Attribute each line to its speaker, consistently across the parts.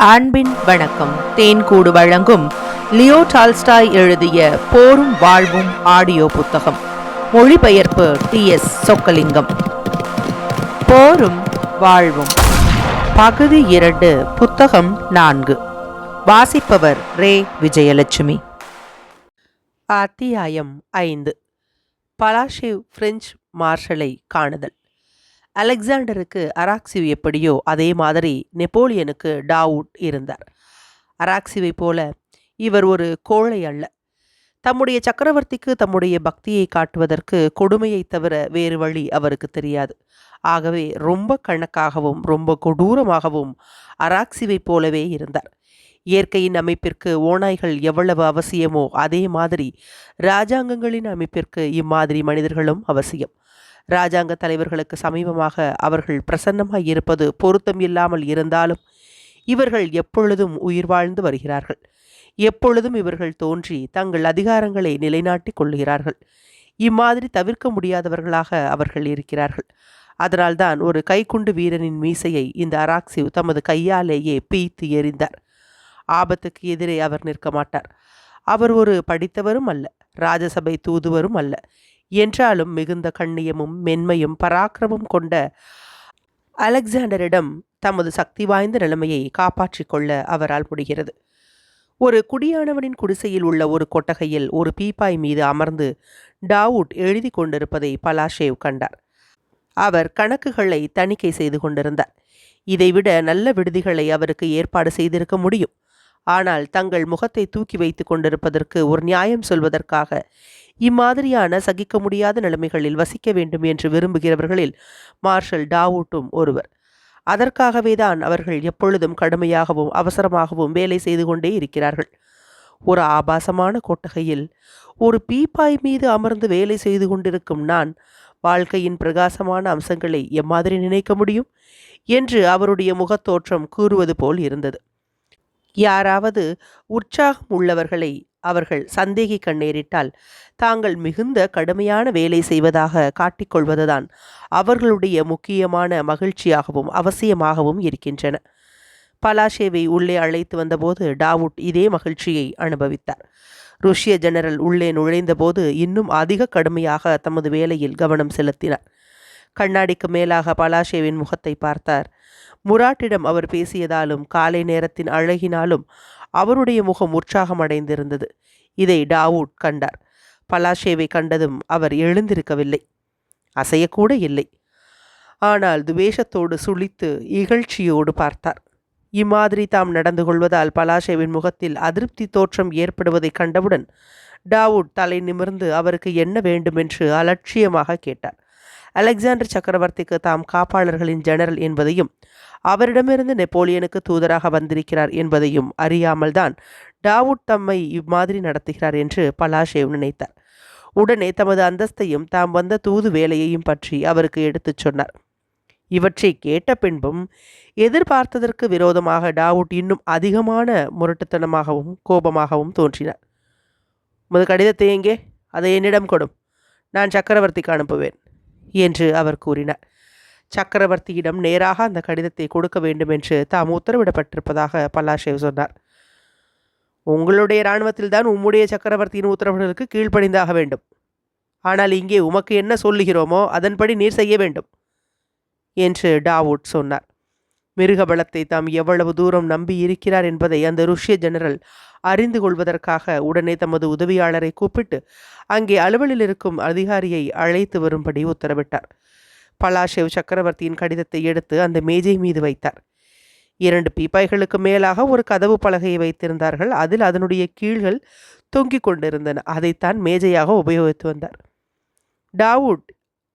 Speaker 1: அன்பின் வணக்கம். தேன்கூடு வழங்கும் லியோ டால்ஸ்டாய் எழுதிய போரும் வாழ்வும் ஆடியோ புத்தகம். மொழிபெயர்ப்பு TS சொக்கலிங்கம். போரும் வாழ்வும் பகுதி 2, புத்தகம் 4. வாசிப்பவர் ரே விஜயலட்சுமி. அத்தியாயம் 5. பலாஷிவ் பிரெஞ்சு மார்ஷலை காணுதல். அலெக்சாண்டருக்கு அராக்சிவ் எப்படியோ அதே மாதிரி நெப்போலியனுக்கு டாவூட் இருந்தார். அராக்சிவை போல இவர் ஒரு கோழை அல்ல. தம்முடைய சக்கரவர்த்திக்கு தம்முடைய பக்தியை காட்டுவதற்கு கொடுமையை தவிர வேறு வழி அவருக்கு தெரியாது. ஆகவே ரொம்ப கணக்காகவும் ரொம்ப கொடூரமாகவும் அராக்சிவை போலவே இருந்தார். இயற்கையின் அமைப்பிற்கு ஓநாய்கள் எவ்வளவு அவசியமோ அதே மாதிரி இராஜாங்கங்களின் அமைப்பிற்கு இம்மாதிரி மனிதர்களும் அவசியம். இராஜாங்க தலைவர்களுக்கு சமீபமாக அவர்கள் பிரசன்னமாய் இருப்பது பொருத்தம் இல்லாமல் இருந்தாலும் இவர்கள் எப்பொழுதும் உயிர் வாழ்ந்து வருகிறார்கள். எப்பொழுதும் இவர்கள் தோன்றி தங்கள் அதிகாரங்களை நிலைநாட்டி கொள்கிறார்கள். இம்மாதிரி தவிர்க்க முடியாதவர்களாக அவர்கள் இருக்கிறார்கள். அதனால்தான் ஒரு கைக்குண்டு வீரனின் மீசையை இந்த அராக்சிவ் தமது கையாலேயே பீய்த்து எறிந்தார். ஆபத்துக்கு எதிரே அவர் நிற்க மாட்டார். அவர் ஒரு படித்தவரும் அல்ல, ராஜசபை தூதுவரும் அல்ல. என்றாலும் மிகுந்த கண்ணியமும் மென்மையும் பராக்கிரமும் கொண்ட அலெக்சாண்டரிடம் தமது சக்தி வாய்ந்த நிலைமையை காப்பாற்றிக் கொள்ள அவரால் முடிகிறது. ஒரு குடியானவனின் குடிசையில் உள்ள ஒரு கொட்டகையில் ஒரு பீப்பாய் மீது அமர்ந்து டாவூட் எழுதி கொண்டிருப்பதை பலாஷேவ் கண்டார். அவர் கணக்குகளை தணிக்கை செய்து கொண்டிருந்தார். இதைவிட நல்ல விடுதிகளை அவருக்கு ஏற்பாடு செய்திருக்க முடியும். ஆனால் தங்கள் முகத்தை தூக்கி வைத்து கொண்டிருப்பதற்கு ஒரு நியாயம் சொல்வதற்காக இம்மாதிரியான சகிக்க முடியாத நிலைமைகளில் வசிக்க வேண்டும் என்று விரும்புகிறவர்களில் மார்ஷல் டாவூட்டும் ஒருவர். அதற்காகவே தான் அவர்கள் எப்பொழுதும் கடுமையாகவும் அவசரமாகவும் வேலை செய்து கொண்டே இருக்கிறார்கள். ஒரு ஆபாசமான கொட்டகையில் ஒரு பீப்பாய் மீது அமர்ந்து வேலை செய்து கொண்டிருக்கும் நான் வாழ்க்கையின் பிரகாசமான அம்சங்களை எம்மாதிரி நினைக்க முடியும் என்று அவருடைய முகத்தோற்றம் கூறுவது போல் இருந்தது. யாராவது உற்சாகம் உள்ளவர்களை அவர்கள் சந்தேகிக்க நேரிட்டால் தாங்கள் மிகுந்த கடுமையான வேலை செய்வதாக காட்டிக்கொள்வதுதான் அவர்களுடைய முக்கியமான மகிழ்ச்சியாகவும் அவசியமாகவும் இருக்கின்றன. பலாஷேவை உள்ளே அழைத்து வந்தபோது டாவூட் இதே மகிழ்ச்சியை அனுபவித்தார். ருஷ்ய ஜெனரல் உள்ளே நுழைந்தபோது இன்னும் அதிக கடுமையாக தமது வேலையில் கவனம் செலுத்தினார். கண்ணாடிக்கு மேலாக பலாஷேவின் முகத்தை பார்த்தார். முராட்டிடம் அவர் பேசியதாலும் காலை நேரத்தின் அழகினாலும் அவருடைய முகம் உற்சாகம் அடைந்திருந்தது. இதை டாவூட் கண்டார். பலாஷேவை கண்டதும் அவர் எழுந்திருக்கவில்லை, அசையக்கூட இல்லை. ஆனால் துவேஷத்தோடு சுளித்து இகழ்ச்சியோடு பார்த்தார். இம்மாதிரி தாம் நடந்து கொள்வதால் பலாஷேவின் முகத்தில் அதிருப்தி தோற்றம் ஏற்படுவதை கண்டவுடன் டாவூட் தலை நிமிர்ந்து அவருக்கு என்ன வேண்டுமென்று அலட்சியமாக கேட்டார். அலெக்சாண்டர் சக்கரவர்த்திக்கு தாம் காப்பாளர்களின் ஜெனரல் என்பதையும் அவரிடமிருந்து நெப்போலியனுக்கு தூதராக வந்திருக்கிறார் என்பதையும் அறியாமல் தான் டாவூட் தம்மை இம்மாதிரி நடத்துகிறார் என்று பலாஷேவ் நினைத்தார். உடனே தமது அந்தஸ்தையும் தாம் வந்த தூது வேலையையும் பற்றி அவருக்கு எடுத்துச் சொன்னார். இவற்றை கேட்ட பின்பும் எதிர்பார்த்ததற்கு விரோதமாக டாவூட் இன்னும் அதிகமான முரட்டுத்தனமாகவும் கோபமாகவும் தோன்றினார். உமது கடிதத்தை எங்கே? அதை என்னிடம் கொடும், நான் சக்கரவர்த்திக்கு அனுப்புவேன் என்று அவர் கூறினார். சக்கரவர்த்தியிடம் நேராக அந்த கடிதத்தை கொடுக்க வேண்டும் என்று தாம் உத்தரவிடப்பட்டிருப்பதாக பலாஷேவ் சொன்னார். உங்களுடைய இராணுவத்தில் தான் உம்முடைய சக்கரவர்த்தியின் உத்தரவுகளுக்கு கீழ்ப்படிந்தாக வேண்டும். ஆனால் இங்கே உமக்கு என்ன சொல்லுகிறோமோ அதன்படி நீர் செய்ய வேண்டும் என்று டாவூட் சொன்னார். மிருகபலத்தை தாம் எவ்வளவு தூரம் நம்பி இருக்கிறார் என்பதை அந்த ருஷ்ய ஜெனரல் அறிந்து கொள்வதற்காக உடனே தமது உதவியாளரை கூப்பிட்டு அங்கே அலுவலில் இருக்கும் அதிகாரியை அழைத்து வரும்படி உத்தரவிட்டார். பலாஷேவ் சக்கரவர்த்தியின் கடிதத்தை எடுத்து அந்த மேஜை மீது வைத்தார். 2 பீப்பாய்களுக்கு மேலாக ஒரு கதவு பலகையை வைத்திருந்தார்கள். அதில் அதனுடைய கீழ்கள் தொங்கிக் கொண்டிருந்தன. அதைத்தான் மேஜையாக உபயோகித்து வந்தார். டாவூட்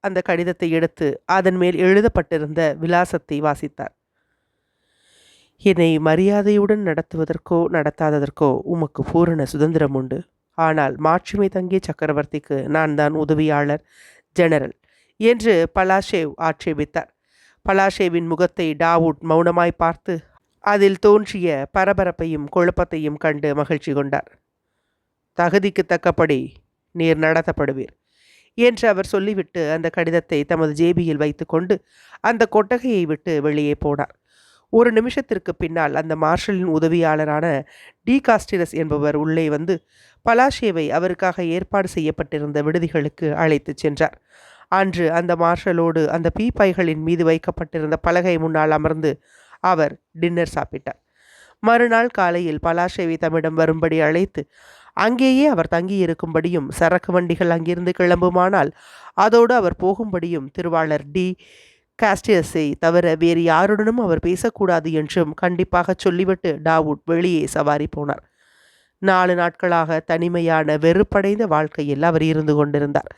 Speaker 1: அந்த கடிதத்தை எடுத்து அதன் மேல் எழுதப்பட்டிருந்த விலாசத்தை வாசித்தார். என்னை மரியாதையுடன் நடத்துவதற்கோ நடத்தாததற்கோ உமக்கு பூரண சுதந்திரம் உண்டு. ஆனால் மாட்சிமை தங்கிய சக்கரவர்த்திக்கு நான் தான் உதவியாளர் ஜெனரல் என்று பலாஷேவ் ஆட்சேபித்தார். பலாஷேவின் முகத்தை டாவூட் மௌனமாய் பார்த்து அதில் தோன்றிய பரபரப்பையும் குழப்பத்தையும் கண்டு மகிழ்ச்சி கொண்டார். தகுதிக்கு தக்கபடி நீர் நடத்தப்படுவீர் என்று அவர் சொல்லிவிட்டு அந்த கடிதத்தை தமது ஜேபியில் வைத்து கொண்டு அந்த கொட்டகையை விட்டு வெளியே போனார். ஒரு நிமிஷத்திற்கு பின்னால் அந்த மார்ஷலின் உதவியாளரான டி காஸ்டிரஸ் என்பவர் உள்ளே வந்து பலாஷேவை அவருக்காக ஏற்பாடு செய்யப்பட்டிருந்த விடுதிகளுக்கு அழைத்துச் சென்றார். அன்று அந்த மார்ஷலோடு அந்த பீப்பாய்களின் மீது வைக்கப்பட்டிருந்த பலகை முன்னால் அமர்ந்து அவர் டின்னர் சாப்பிட்டார். மறுநாள் காலையில் பலாஷேவை தம்மிடம் வரும்படி அழைத்து அங்கேயே அவர் தங்கியிருக்கும்படியும் சரக்கு வண்டிகள் அங்கிருந்து கிளம்புமானால் அதோடு அவர் போகும்படியும் திருவாளர் டி காஸ்டியஸை தவிர வேறு யாருடனும் அவர் பேசக்கூடாது என்றும் கண்டிப்பாக சொல்லிவிட்டு டாவூட் வெளியே சவாரி போனார். 4 நாட்களாக தனிமையான வெறுப்படைந்த வாழ்க்கையில் அவர் இருந்து கொண்டிருந்தார்.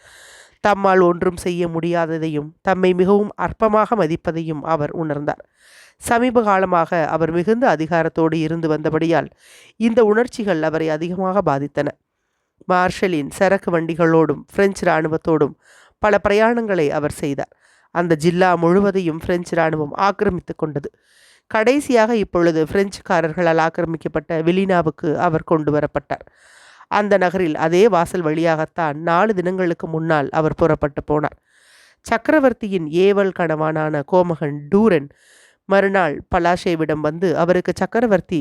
Speaker 1: தம்மால் ஒன்றும் செய்ய முடியாததையும் தம்மை மிகவும் அற்பமாக மதிப்பதையும் அவர் உணர்ந்தார். சமீப காலமாக அவர் மிகுந்த அதிகாரத்தோடு இருந்து வந்தபடியால் இந்த உணர்ச்சிகள் அவரை அதிகமாக பாதித்தன. மார்ஷலின் சரக்கு வண்டிகளோடும் பிரெஞ்சு இராணுவத்தோடும் பல பிரயாணங்களை அவர் செய்தார். அந்த ஜில்லா முழுவதையும் பிரெஞ்சு இராணுவம் ஆக்கிரமித்து கொண்டது. கடைசியாக இப்பொழுது பிரெஞ்சுக்காரர்களால் ஆக்கிரமிக்கப்பட்ட விலினாவுக்கு அவர் கொண்டு வரப்பட்டார். அந்த நகரில் அதே வாசல் வழியாகத்தான் 4 தினங்களுக்கு முன்னால் அவர் புறப்பட்டு போனார். சக்கரவர்த்தியின் ஏவல் கணவானான கோமகன் டூரென் மறுநாள் பலாஷேவிடம் வந்து அவருக்கு சக்கரவர்த்தி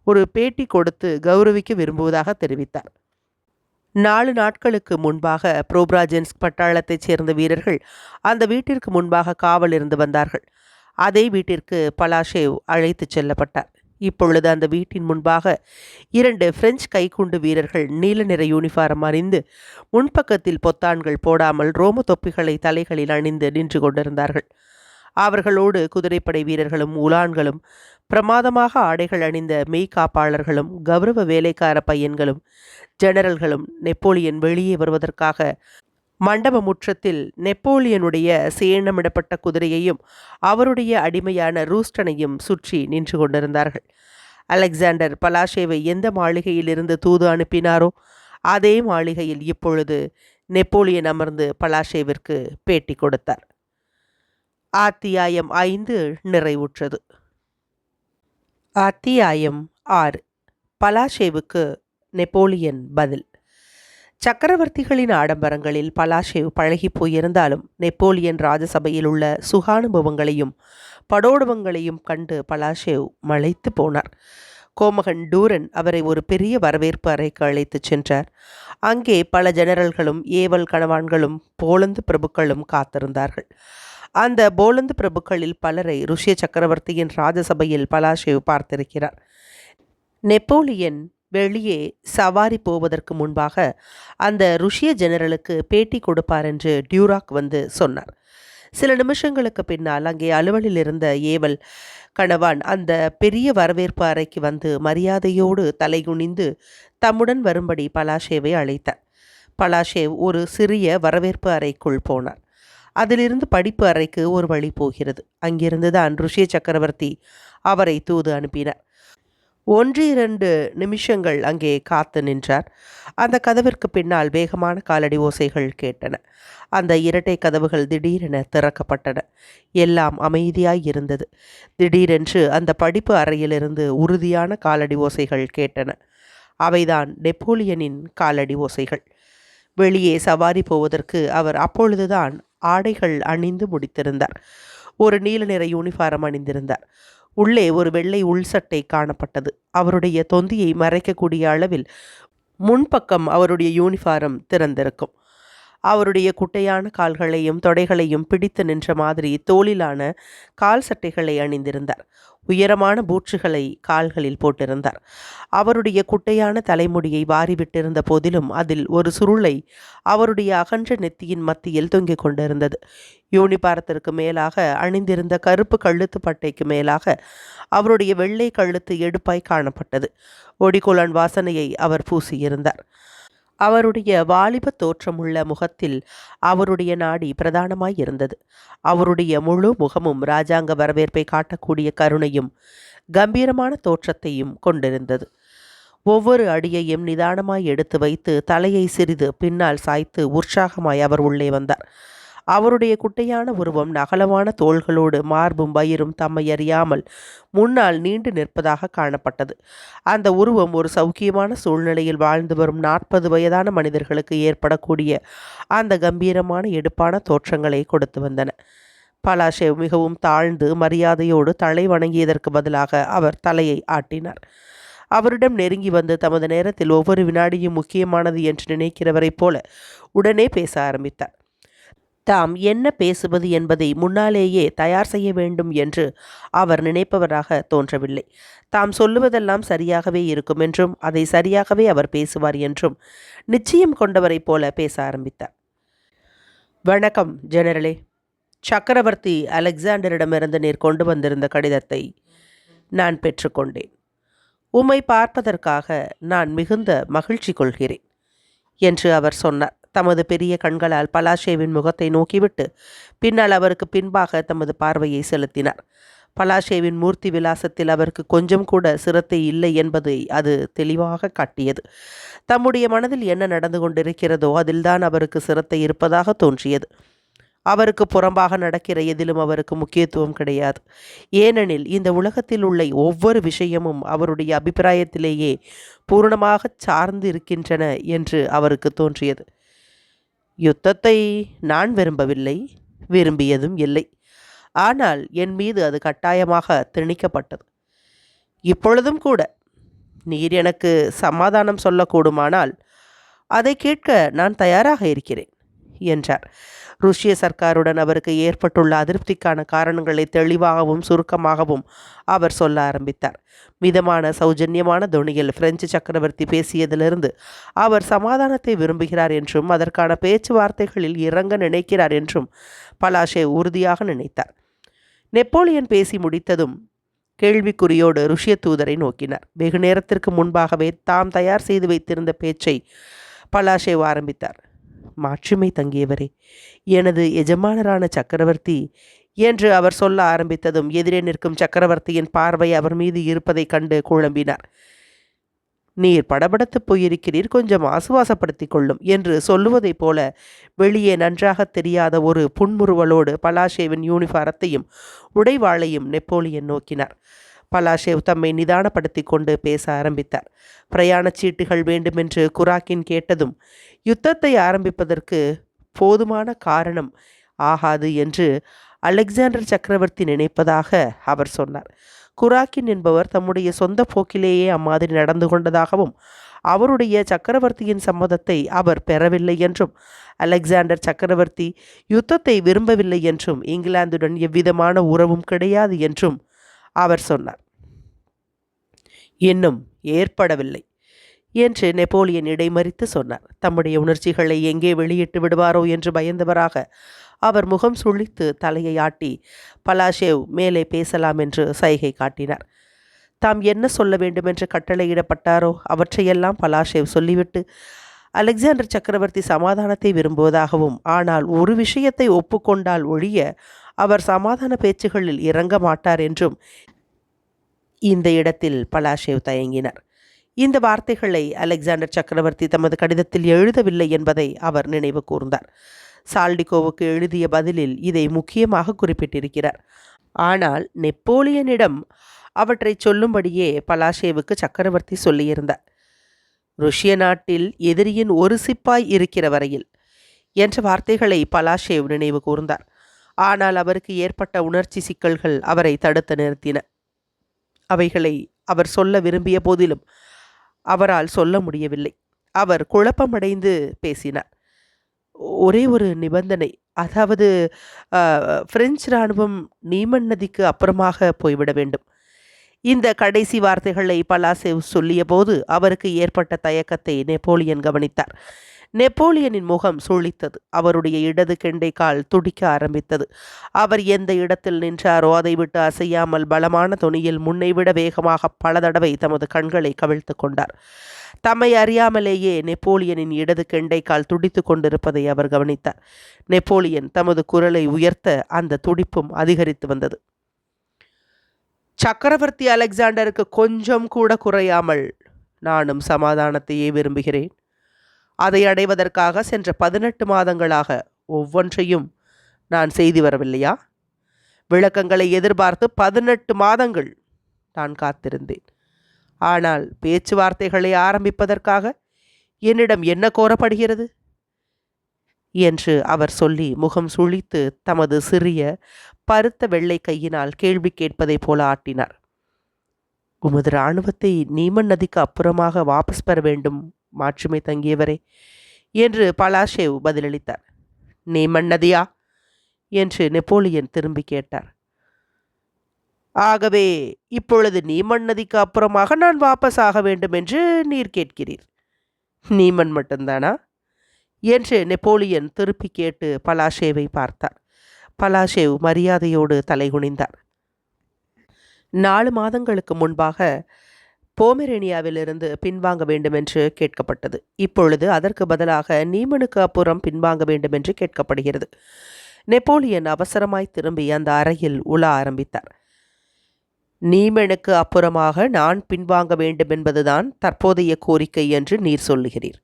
Speaker 1: ஒரு பேட்டி கொடுத்து கௌரவிக்க விரும்புவதாக தெரிவித்தார். 4 நாட்களுக்கு முன்பாக புரோப்ராஜென்ஸ்க் பட்டாளத்தைச் சேர்ந்த வீரர்கள் அந்த வீட்டிற்கு முன்பாக காவல் இருந்து வந்தார்கள். அதே வீட்டிற்கு பலாஷேவ் அழைத்துச் செல்லப்பட்டார். இப்பொழுது அந்த வீட்டின் முன்பாக 2 பிரெஞ்சு கைக்குண்டு வீரர்கள் நீல நிற யூனிஃபார்ம் அணிந்து முன்பக்கத்தில் பொத்தான்கள் போடாமல் ரோம தொப்பிகளை தலைகளில் அணிந்து நின்று கொண்டிருந்தார்கள். அவர்களோடு குதிரைப்படை வீரர்களும் உலான்களும் பிரமாதமாக ஆடைகள் அணிந்த மெய்காப்பாளர்களும் கௌரவ வேலைக்கார பையன்களும் ஜெனரல்களும் நெப்போலியன் வெளியே வருவதற்காக மண்டப முற்றத்தில் நெப்போலியனுடைய சேணமிடப்பட்ட குதிரையையும் அவருடைய அடிமையான ரூஸ்டனையும் சுற்றி நின்று கொண்டிருந்தார்கள். அலெக்சாண்டர் பலாஷேவை எந்த மாளிகையிலிருந்து தூது அனுப்பினாரோ அதே மாளிகையில் இப்பொழுது நெப்போலியன் அமர்ந்து பலாஷேவிற்கு பேட்டி கொடுத்தார். அத்தியாயம் 5 நிறைவுற்றது. அத்தியாயம் 6. பலாஷேவுக்கு நெப்போலியன் பதில். சக்கரவர்த்திகளின் ஆடம்பரங்களில் பலாஷேவ் பழகி போயிருந்தாலும் நெப்போலியன் ராஜசபையில் உள்ள சுகானுபவங்களையும் படோடவங்களையும் கண்டு பலாஷேவ் மலைத்து போனார். கோமகன் டூரன் அவரை ஒரு பெரிய வரவேற்பு அறைக்கு அழைத்துச் சென்றார். அங்கே பல ஜெனரல்களும் ஏவல் கணவான்களும் போலந்து பிரபுக்களும் காத்திருந்தார்கள். அந்த போலந்து பிரபுக்களில் பலரை ருஷ்ய சக்கரவர்த்தியின் ராஜசபையில் பலாஷேவ் பார்த்திருக்கிறார். நெப்போலியன் வெளியே சவாரி போவதற்கு முன்பாக அந்த ருஷ்ய ஜெனரலுக்கு பேட்டி கொடுப்பார் என்று டியூராக் வந்து சொன்னார். சில நிமிஷங்களுக்கு பின்னால் அங்கே அலுவலில் இருந்த ஏவல் கணவான் அந்த பெரிய வரவேற்பு அறைக்கு வந்து மரியாதையோடு தலைகுனிந்து தம்முடன் வரும்படி பலாஷேவை அழைத்தார். பலாஷேவ் ஒரு சிறிய வரவேற்பு அறைக்குள் போனார். அதிலிருந்து படிப்பு அறைக்கு ஒரு வழி போகிறது. அங்கிருந்துதான் ருஷ்ய சக்கரவர்த்தி அவரை தூது அனுப்பினார். 1-2 நிமிஷங்கள் அங்கே காத்து நின்றார். அந்த கதவிற்கு பின்னால் வேகமான காலடி ஓசைகள் கேட்டன. அந்த இரட்டை கதவுகள் திடீரென திறக்கப்பட்டன. எல்லாம் அமைதியாய் இருந்தது. திடீரென்று அந்த படிப்பு அறையிலிருந்து உறுதியான காலடி ஓசைகள் கேட்டன. அவைதான் நெப்போலியனின் காலடி ஓசைகள். வெளியே சவாரி போவதற்கு அவர் அப்பொழுதுதான் ஆடைகள் அணிந்து முடித்திருந்தார். ஒரு நீல நிற யூனிஃபார்ம் அணிந்திருந்தார். உள்ளே ஒரு வெள்ளை உள்சட்டை காணப்பட்டது. அவருடைய தொந்தியை மறைக்கக்கூடிய அளவில் முன்பக்கம் அவருடைய யூனிஃபார்ம் திறந்திருக்கும். அவருடைய குட்டையான கால்களையும் தொடைகளையும் பிடித்து நின்ற மாதிரி தோலிலான கால் சட்டைகளை அணிந்திருந்தார். உயரமான பூட்சுகளை கால்களில் போட்டிருந்தார். அவருடைய குட்டையான தலைமுடியை வாரிவிட்டிருந்த போதிலும் அதில் ஒரு சுருளை அவருடைய அகன்ற நெத்தியின் மத்தியில் தொங்கிக் கொண்டிருந்தது. யூனிபாரத்திற்கு மேலாக அணிந்திருந்த கருப்பு கழுத்து பட்டைக்கு மேலாக அவருடைய வெள்ளை கழுத்து எடுப்பாய் காணப்பட்டது. ஒடிகோலான் வாசனையை அவர் பூசியிருந்தார். அவருடைய வாலிப தோற்றமுள்ள முகத்தில் அவருடைய நாடி பிரதானமாய் இருந்தது. அவருடைய முழு முகமும் இராஜாங்க வரவேற்பை காட்டக்கூடிய கருணையும் கம்பீரமான தோற்றத்தையும் கொண்டிருந்தது. ஒவ்வொரு அடியையும் நிதானமாய் எடுத்து வைத்து தலையை சிறிது பின்னால் சாய்த்து உற்சாகமாய் அவர் உள்ளே வந்தார். அவருடைய குட்டையான உருவம் நகலமான தோள்களோடு மார்பும் வயிறும் தம்மை அறியாமல் முன்னால் நீண்டு நிற்பதாக காணப்பட்டது. அந்த உருவம் ஒரு சௌக்கியமான சூழ்நிலையில் வாழ்ந்து வரும் 40 வயதான மனிதர்களுக்கு ஏற்படக்கூடிய அந்த கம்பீரமான எடுப்பான தோற்றங்களை கொடுத்து வந்தன. பலாஷேவ் மிகவும் தாழ்ந்து மரியாதையோடு தலை வணங்கியதற்கு பதிலாக அவர் தலையை ஆட்டினார். அவரிடம் நெருங்கி வந்து தமது நேரத்தில் ஒவ்வொரு வினாடியும் முக்கியமானது என்று நினைக்கிறவரைப் போல உடனே பேச ஆரம்பித்தார். தாம் என்ன பேசுவது என்பதை முன்னாலேயே தயார் செய்ய வேண்டும் என்று அவர் நினைப்பவராக தோன்றவில்லை. தாம் சொல்லுவதெல்லாம் சரியாகவே இருக்கும் என்றும் அதை சரியாகவே அவர் பேசுவார் என்றும் நிச்சயம் கொண்டவரைப் போல பேச ஆரம்பித்தார். வணக்கம் ஜெனரலே. சக்கரவர்த்தி அலெக்சாண்டரிடமிருந்து நீர் கொண்டு வந்திருந்த கடிதத்தை நான் பெற்றுக்கொண்டேன். உம்மை பார்ப்பதற்காக நான் மிகுந்த மகிழ்ச்சி கொள்கிறேன் என்று அவர் சொன்னார். தமது பெரிய கண்களால் பலாஷேவின் முகத்தை நோக்கிவிட்டு பின்னால் அவருக்கு பின்பாக தமது பார்வையை செலுத்தினார். பலாஷேவின் மூர்த்தி விலாசத்தில் அவருக்கு கொஞ்சம் கூட சிரத்தை இல்லை என்பதை அது தெளிவாக காட்டியது. தம்முடைய மனதில் என்ன நடந்து கொண்டிருக்கிறதோ அதில்தான் அவருக்கு சிரத்தை இருப்பதாக தோன்றியது. அவருக்கு புறம்பாக நடக்கிற எதிலும் அவருக்கு முக்கியத்துவம் கிடையாது. ஏனெனில் இந்த உலகத்தில் உள்ள ஒவ்வொரு விஷயமும் அவருடைய அபிப்பிராயத்திலேயே பூரணமாக சார்ந்து இருக்கின்றன என்று அவருக்கு தோன்றியது. யுத்தத்தை நான் விரும்பவில்லை, விரும்பியதும் இல்லை. ஆனால் என் மீது அது கட்டாயமாக திணிக்கப்பட்டது. இப்பொழுதும் கூட நீர் எனக்கு சமாதானம் சொல்லக்கூடுமானால் அதை கேட்க நான் தயாராக இருக்கிறேன் என்றார். ருஷ்ய சர்க்காருடன் அவருக்கு ஏற்பட்டுள்ள அதிருப்திக்கான காரணங்களை தெளிவாகவும் சுருக்கமாகவும் அவர் சொல்ல ஆரம்பித்தார். மிதமான சௌஜன்யமான தொனியில் பிரெஞ்சு சக்கரவர்த்தி பேசியதிலிருந்து அவர் சமாதானத்தை விரும்புகிறார் என்றும் அதற்கான பேச்சுவார்த்தைகளில் இறங்க நினைக்கிறார் என்றும் பலாஷேவ் உறுதியாக நினைத்தார். நெப்போலியன் பேசி முடித்ததும் கேள்விக்குறியோடு ருஷ்ய தூதரை நோக்கினார். வெகு நேரத்திற்கு முன்பாகவே தாம் தயார் செய்து வைத்திருந்த பேச்சை பலாஷேவ் ஆரம்பித்தார். மாட்சிமை தங்கியவரே, எனது எஜமானரான சக்கரவர்த்தி என்று அவர் சொல்ல ஆரம்பித்ததும் எதிரே நிற்கும் சக்கரவர்த்தியின் பார்வை அவர் மீது இருப்பதைக் கண்டு குழம்பினார். நீர் படபடத்து போயிருக்கிறீர், கொஞ்சம் ஆசுவாசப்படுத்திக் கொள்ளும் என்று சொல்லுவதைப் போல வெளியே நன்றாக தெரியாத ஒரு புன்முறுவலோடு பலாஷேவின் யூனிஃபாரத்தையும் உடைவாளையும் நெப்போலியன் நோக்கினார். பலாஷேவ் தம்மை நிதானப்படுத்தி கொண்டு பேச ஆரம்பித்தார். பிரயாணச் சீட்டுகள் வேண்டுமென்று குராக்கின் கேட்டதும் யுத்தத்தை ஆரம்பிப்பதற்கு போதுமான காரணம் ஆகாது என்று அலெக்சாண்டர் சக்கரவர்த்தி நினைப்பதாக அவர் சொன்னார். குராக்கின் என்பவர் தம்முடைய சொந்த போக்கிலேயே அம்மாதிரி நடந்து கொண்டதாகவும் அவருடைய சக்கரவர்த்தியின் சம்மதத்தை அவர் பெறவில்லை என்றும் அலெக்சாண்டர் சக்கரவர்த்தி யுத்தத்தை விரும்பவில்லை என்றும் இங்கிலாந்துடன் எவ்விதமான உறவும் கிடையாது என்றும் அவர் சொன்னார். இன்னும் ஏற்படவில்லை என்று நெப்போலியன் இடைமறித்து சொன்னார். தம்முடைய உணர்ச்சிகளை எங்கே வெளியிட்டு விடுவாரோ என்று பயந்தவராக அவர் முகம் சுழித்து தலையை ஆட்டி பலாஷேவ் மேலே பேசலாம் என்று சைகை காட்டினார். தாம் என்ன சொல்ல வேண்டுமென்று கட்டளையிடப்பட்டாரோ அவற்றையெல்லாம் பலாஷேவ் சொல்லிவிட்டு அலெக்சாண்டர் சக்கரவர்த்தி சமாதானத்தை விரும்புவதாகவும் ஆனால் ஒரு விஷயத்தை ஒப்புக்கொண்டால் ஒழிய அவர் சமாதான பேச்சுகளில் இறங்க மாட்டார் என்றும் இந்த இடத்தில் பலாஷேவ் தயங்கினார். இந்த வார்த்தைகளை அலெக்சாண்டர் சக்கரவர்த்தி தமது கடிதத்தில் எழுதவில்லை என்பதை அவர் நினைவு கூர்ந்தார். சால்டிகோவுக்கு எழுதிய பதிலில் இதை முக்கியமாக குறிப்பிட்டிருக்கிறார். ஆனால் நெப்போலியனிடம் அவற்றை சொல்லும்படியே பலாஷேவுக்கு சக்கரவர்த்தி சொல்லியிருந்தார். ருஷ்ய நாட்டில் எதிரியின் ஒரு சிப்பாய் இருக்கிற வரையில் என்ற வார்த்தைகளை பலாஷேவ் நினைவு கூர்ந்தார். ஆனால் அவருக்கு ஏற்பட்ட உணர்ச்சி சிக்கல்கள் அவரை தடுத்து நிறுத்தின. அவைகளை அவர் சொல்ல விரும்பிய போதிலும் அவரால் சொல்ல முடியவில்லை. அவர் குழப்பமடைந்து பேசினார். ஒரே ஒரு நிபந்தனை, அதாவது பிரெஞ்சு இராணுவம் நீமன் நதிக்கு அப்புறமாக போய்விட வேண்டும். இந்த கடைசி வார்த்தைகளை பலாஷேவ் சொல்லிய போது அவருக்கு ஏற்பட்ட தயக்கத்தை நெப்போலியன் கவனித்தார். நெப்போலியனின் முகம் சுழித்தது. அவருடைய இடது கெண்டை கால் துடிக்க ஆரம்பித்தது. அவர் எந்த இடத்தில் நின்றாரோ அதை விட்டு அசையாமல் பலமான தொனியில் முன்னைவிட வேகமாக பல தடவை தமது கண்களை கவிழ்த்து கொண்டார். தம்மை அறியாமலேயே நெப்போலியனின் இடது கெண்டை கால் துடித்து கொண்டிருப்பதை அவர் கவனித்தார். நெப்போலியன் தமது குரலை உயர்த்த அந்த துடிப்பும் அதிகரித்து வந்தது. சக்கரவர்த்தி அலெக்சாண்டருக்கு கொஞ்சம் கூட குறையாமல் நானும் சமாதானத்தையே விரும்புகிறேன். அதை அடைவதற்காக சென்ற 18 மாதங்களாக ஒவ்வொன்றையும் நான் செய்து வரவில்லையா? விளக்கங்களை எதிர்பார்த்து 18 மாதங்கள் நான் காத்திருந்தேன். ஆனால் பேச்சுவார்த்தைகளை ஆரம்பிப்பதற்காக என்னிடம் என்ன கோரப்படுகிறது? என்று அவர் சொல்லி முகம் சுழித்து தமது சிறிய பருத்த வெள்ளை கையினால் கேள்வி கேட்பதைப் போல ஆட்டினார். உமது இராணுவத்தை நீமன் நதிக்கு அப்புறமாக வாபஸ் பெற வேண்டும் மாட்சிமை தங்கியவரே என்று பலாஷேவ் பதிலளித்தார். நீமன் நதியா என்று நெப்போலியன் திரும்பி கேட்டார். ஆகவே இப்பொழுது நீமன் நதிக்கு அப்புறமாக நான் வாபஸ் ஆக வேண்டும் என்று நீர் கேட்கிறீர். நீமன் மட்டும்தானா என்று நெப்போலியன் திருப்பி கேட்டு பலாஷேவை பார்த்தார். பலாஷேவ் மரியாதையோடு தலைகுனிந்தார். 4 மாதங்களுக்கு முன்பாக போமெரேனியாவிலிருந்து பின்வாங்க வேண்டுமென்று கேட்கப்பட்டது. இப்பொழுது அதற்கு பதிலாக நீமனுக்கு அப்புறம் பின்வாங்க வேண்டுமென்று கேட்கப்படுகிறது. நெப்போலியன் அவசரமாய் திரும்பி அந்த அறையில் உலா ஆரம்பித்தார். நீமனுக்கு அப்புறமாக நான் பின்வாங்க வேண்டுமென்பதுதான் தற்போதைய கோரிக்கை என்று நீர் சொல்லுகிறீர்.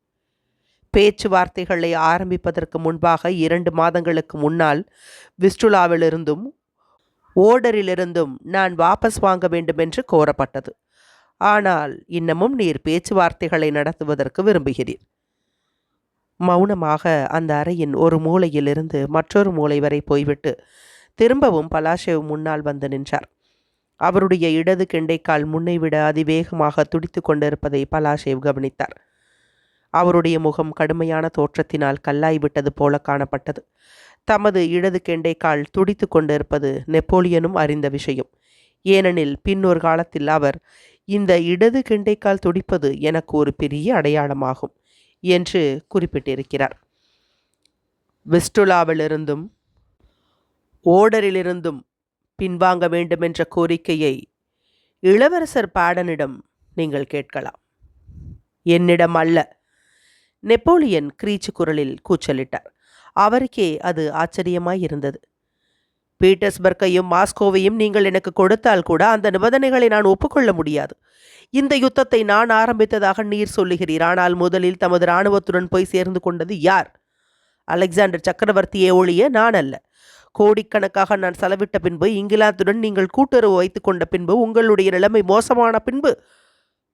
Speaker 1: பேச்சுவார்த்தைகளை ஆரம்பிப்பதற்கு முன்பாக 2 மாதங்களுக்கு முன்னால் விஸ்டுலாவிலிருந்தும் ஓடரிலிருந்தும் நான் வாபஸ் வாங்க வேண்டுமென்று கோரப்பட்டது. ஆனால் இன்னமும் நீர் பேச்சுவார்த்தைகளை நடத்துவதற்கு விரும்புகிறீர். மௌனமாக அந்த அறையின் ஒரு மூலையிலிருந்து மற்றொரு மூலை வரை போய்விட்டு திரும்பவும் பலாஷேவ் முன்னால் வந்து நின்றார். அவருடைய இடது கெண்டைக்கால் முன்னைவிட அதிவேகமாக துடித்து கொண்டிருப்பதை பலாஷேவ் கவனித்தார். அவருடைய முகம் கடுமையான தோற்றத்தினால் கல்லாய்விட்டது போல காணப்பட்டது. தமது இடது கெண்டைக்கால் துடித்து கொண்டிருப்பது நெப்போலியனும் அறிந்த விஷயம். ஏனெனில் பின்னொரு காலத்தில் அவர், இந்த இடது கெண்டைக்கால் துடிப்பது எனக்கு ஒரு பெரிய அடையாளமாகும் என்று குறிப்பிட்டிருக்கிறார். விஸ்டுலாவிலிருந்தும் ஓடரிலிருந்தும் பின்வாங்க வேண்டுமென்ற கோரிக்கையை இளவரசர் பாடனிடம் நீங்கள் கேட்கலாம், என்னிடம் அல்ல. நெப்போலியன் கிரீச்சு குரலில் கூச்சலிட்டார். அவருக்கே அது ஆச்சரியமாயிருந்தது. பீட்டர்ஸ்பர்க்கையும் மாஸ்கோவையும் நீங்கள் எனக்கு கொடுத்தால் கூட அந்த நிபந்தனைகளை நான் ஒப்புக்கொள்ள முடியாது. இந்த யுத்தத்தை நான் ஆரம்பித்ததாக நீர் சொல்லுகிறீர். ஆனால் முதலில் தமது இராணுவத்துடன் போய் சேர்ந்து கொண்டது யார்? அலெக்சாண்டர் சக்கரவர்த்தியே ஒழிய நான் அல்ல. கோடிக்கணக்காக நான் செலவிட்ட பின்பு, இங்கிலாந்துடன் நீங்கள் கூட்டுறவு வைத்து கொண்ட பின்பு, உங்களுடைய நிலைமை மோசமான பின்பு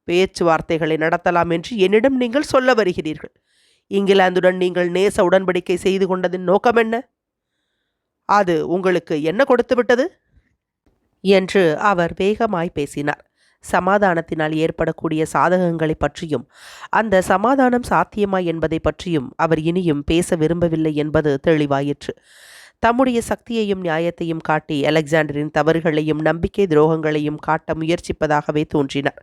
Speaker 1: பேச்சுவார்த்தைகளை நடத்தலாம் என்று என்னிடம் நீங்கள் சொல்ல வருகிறீர்கள். இங்கிலாந்துடன் நீங்கள் நேச உடன்படிக்கை செய்து கொண்டதின் நோக்கம் என்ன? அது உங்களுக்கு என்ன கொடுத்து விட்டது என்று அவர் வேகமாய் பேசினார். சமாதானத்தினால் ஏற்படக்கூடிய சாதகங்களை பற்றியும் அந்த சமாதானம் சாத்தியமா என்பதை பற்றியும் அவர் இனியும் பேச விரும்பவில்லை என்பது தெளிவாயிற்று. தம்முடைய சக்தியையும் நியாயத்தையும் காட்டி அலெக்சாண்டரின் தவறுகளையும் நம்பிக்கை துரோகங்களையும் காட்ட முயற்சிப்பதாகவே தோன்றினார்.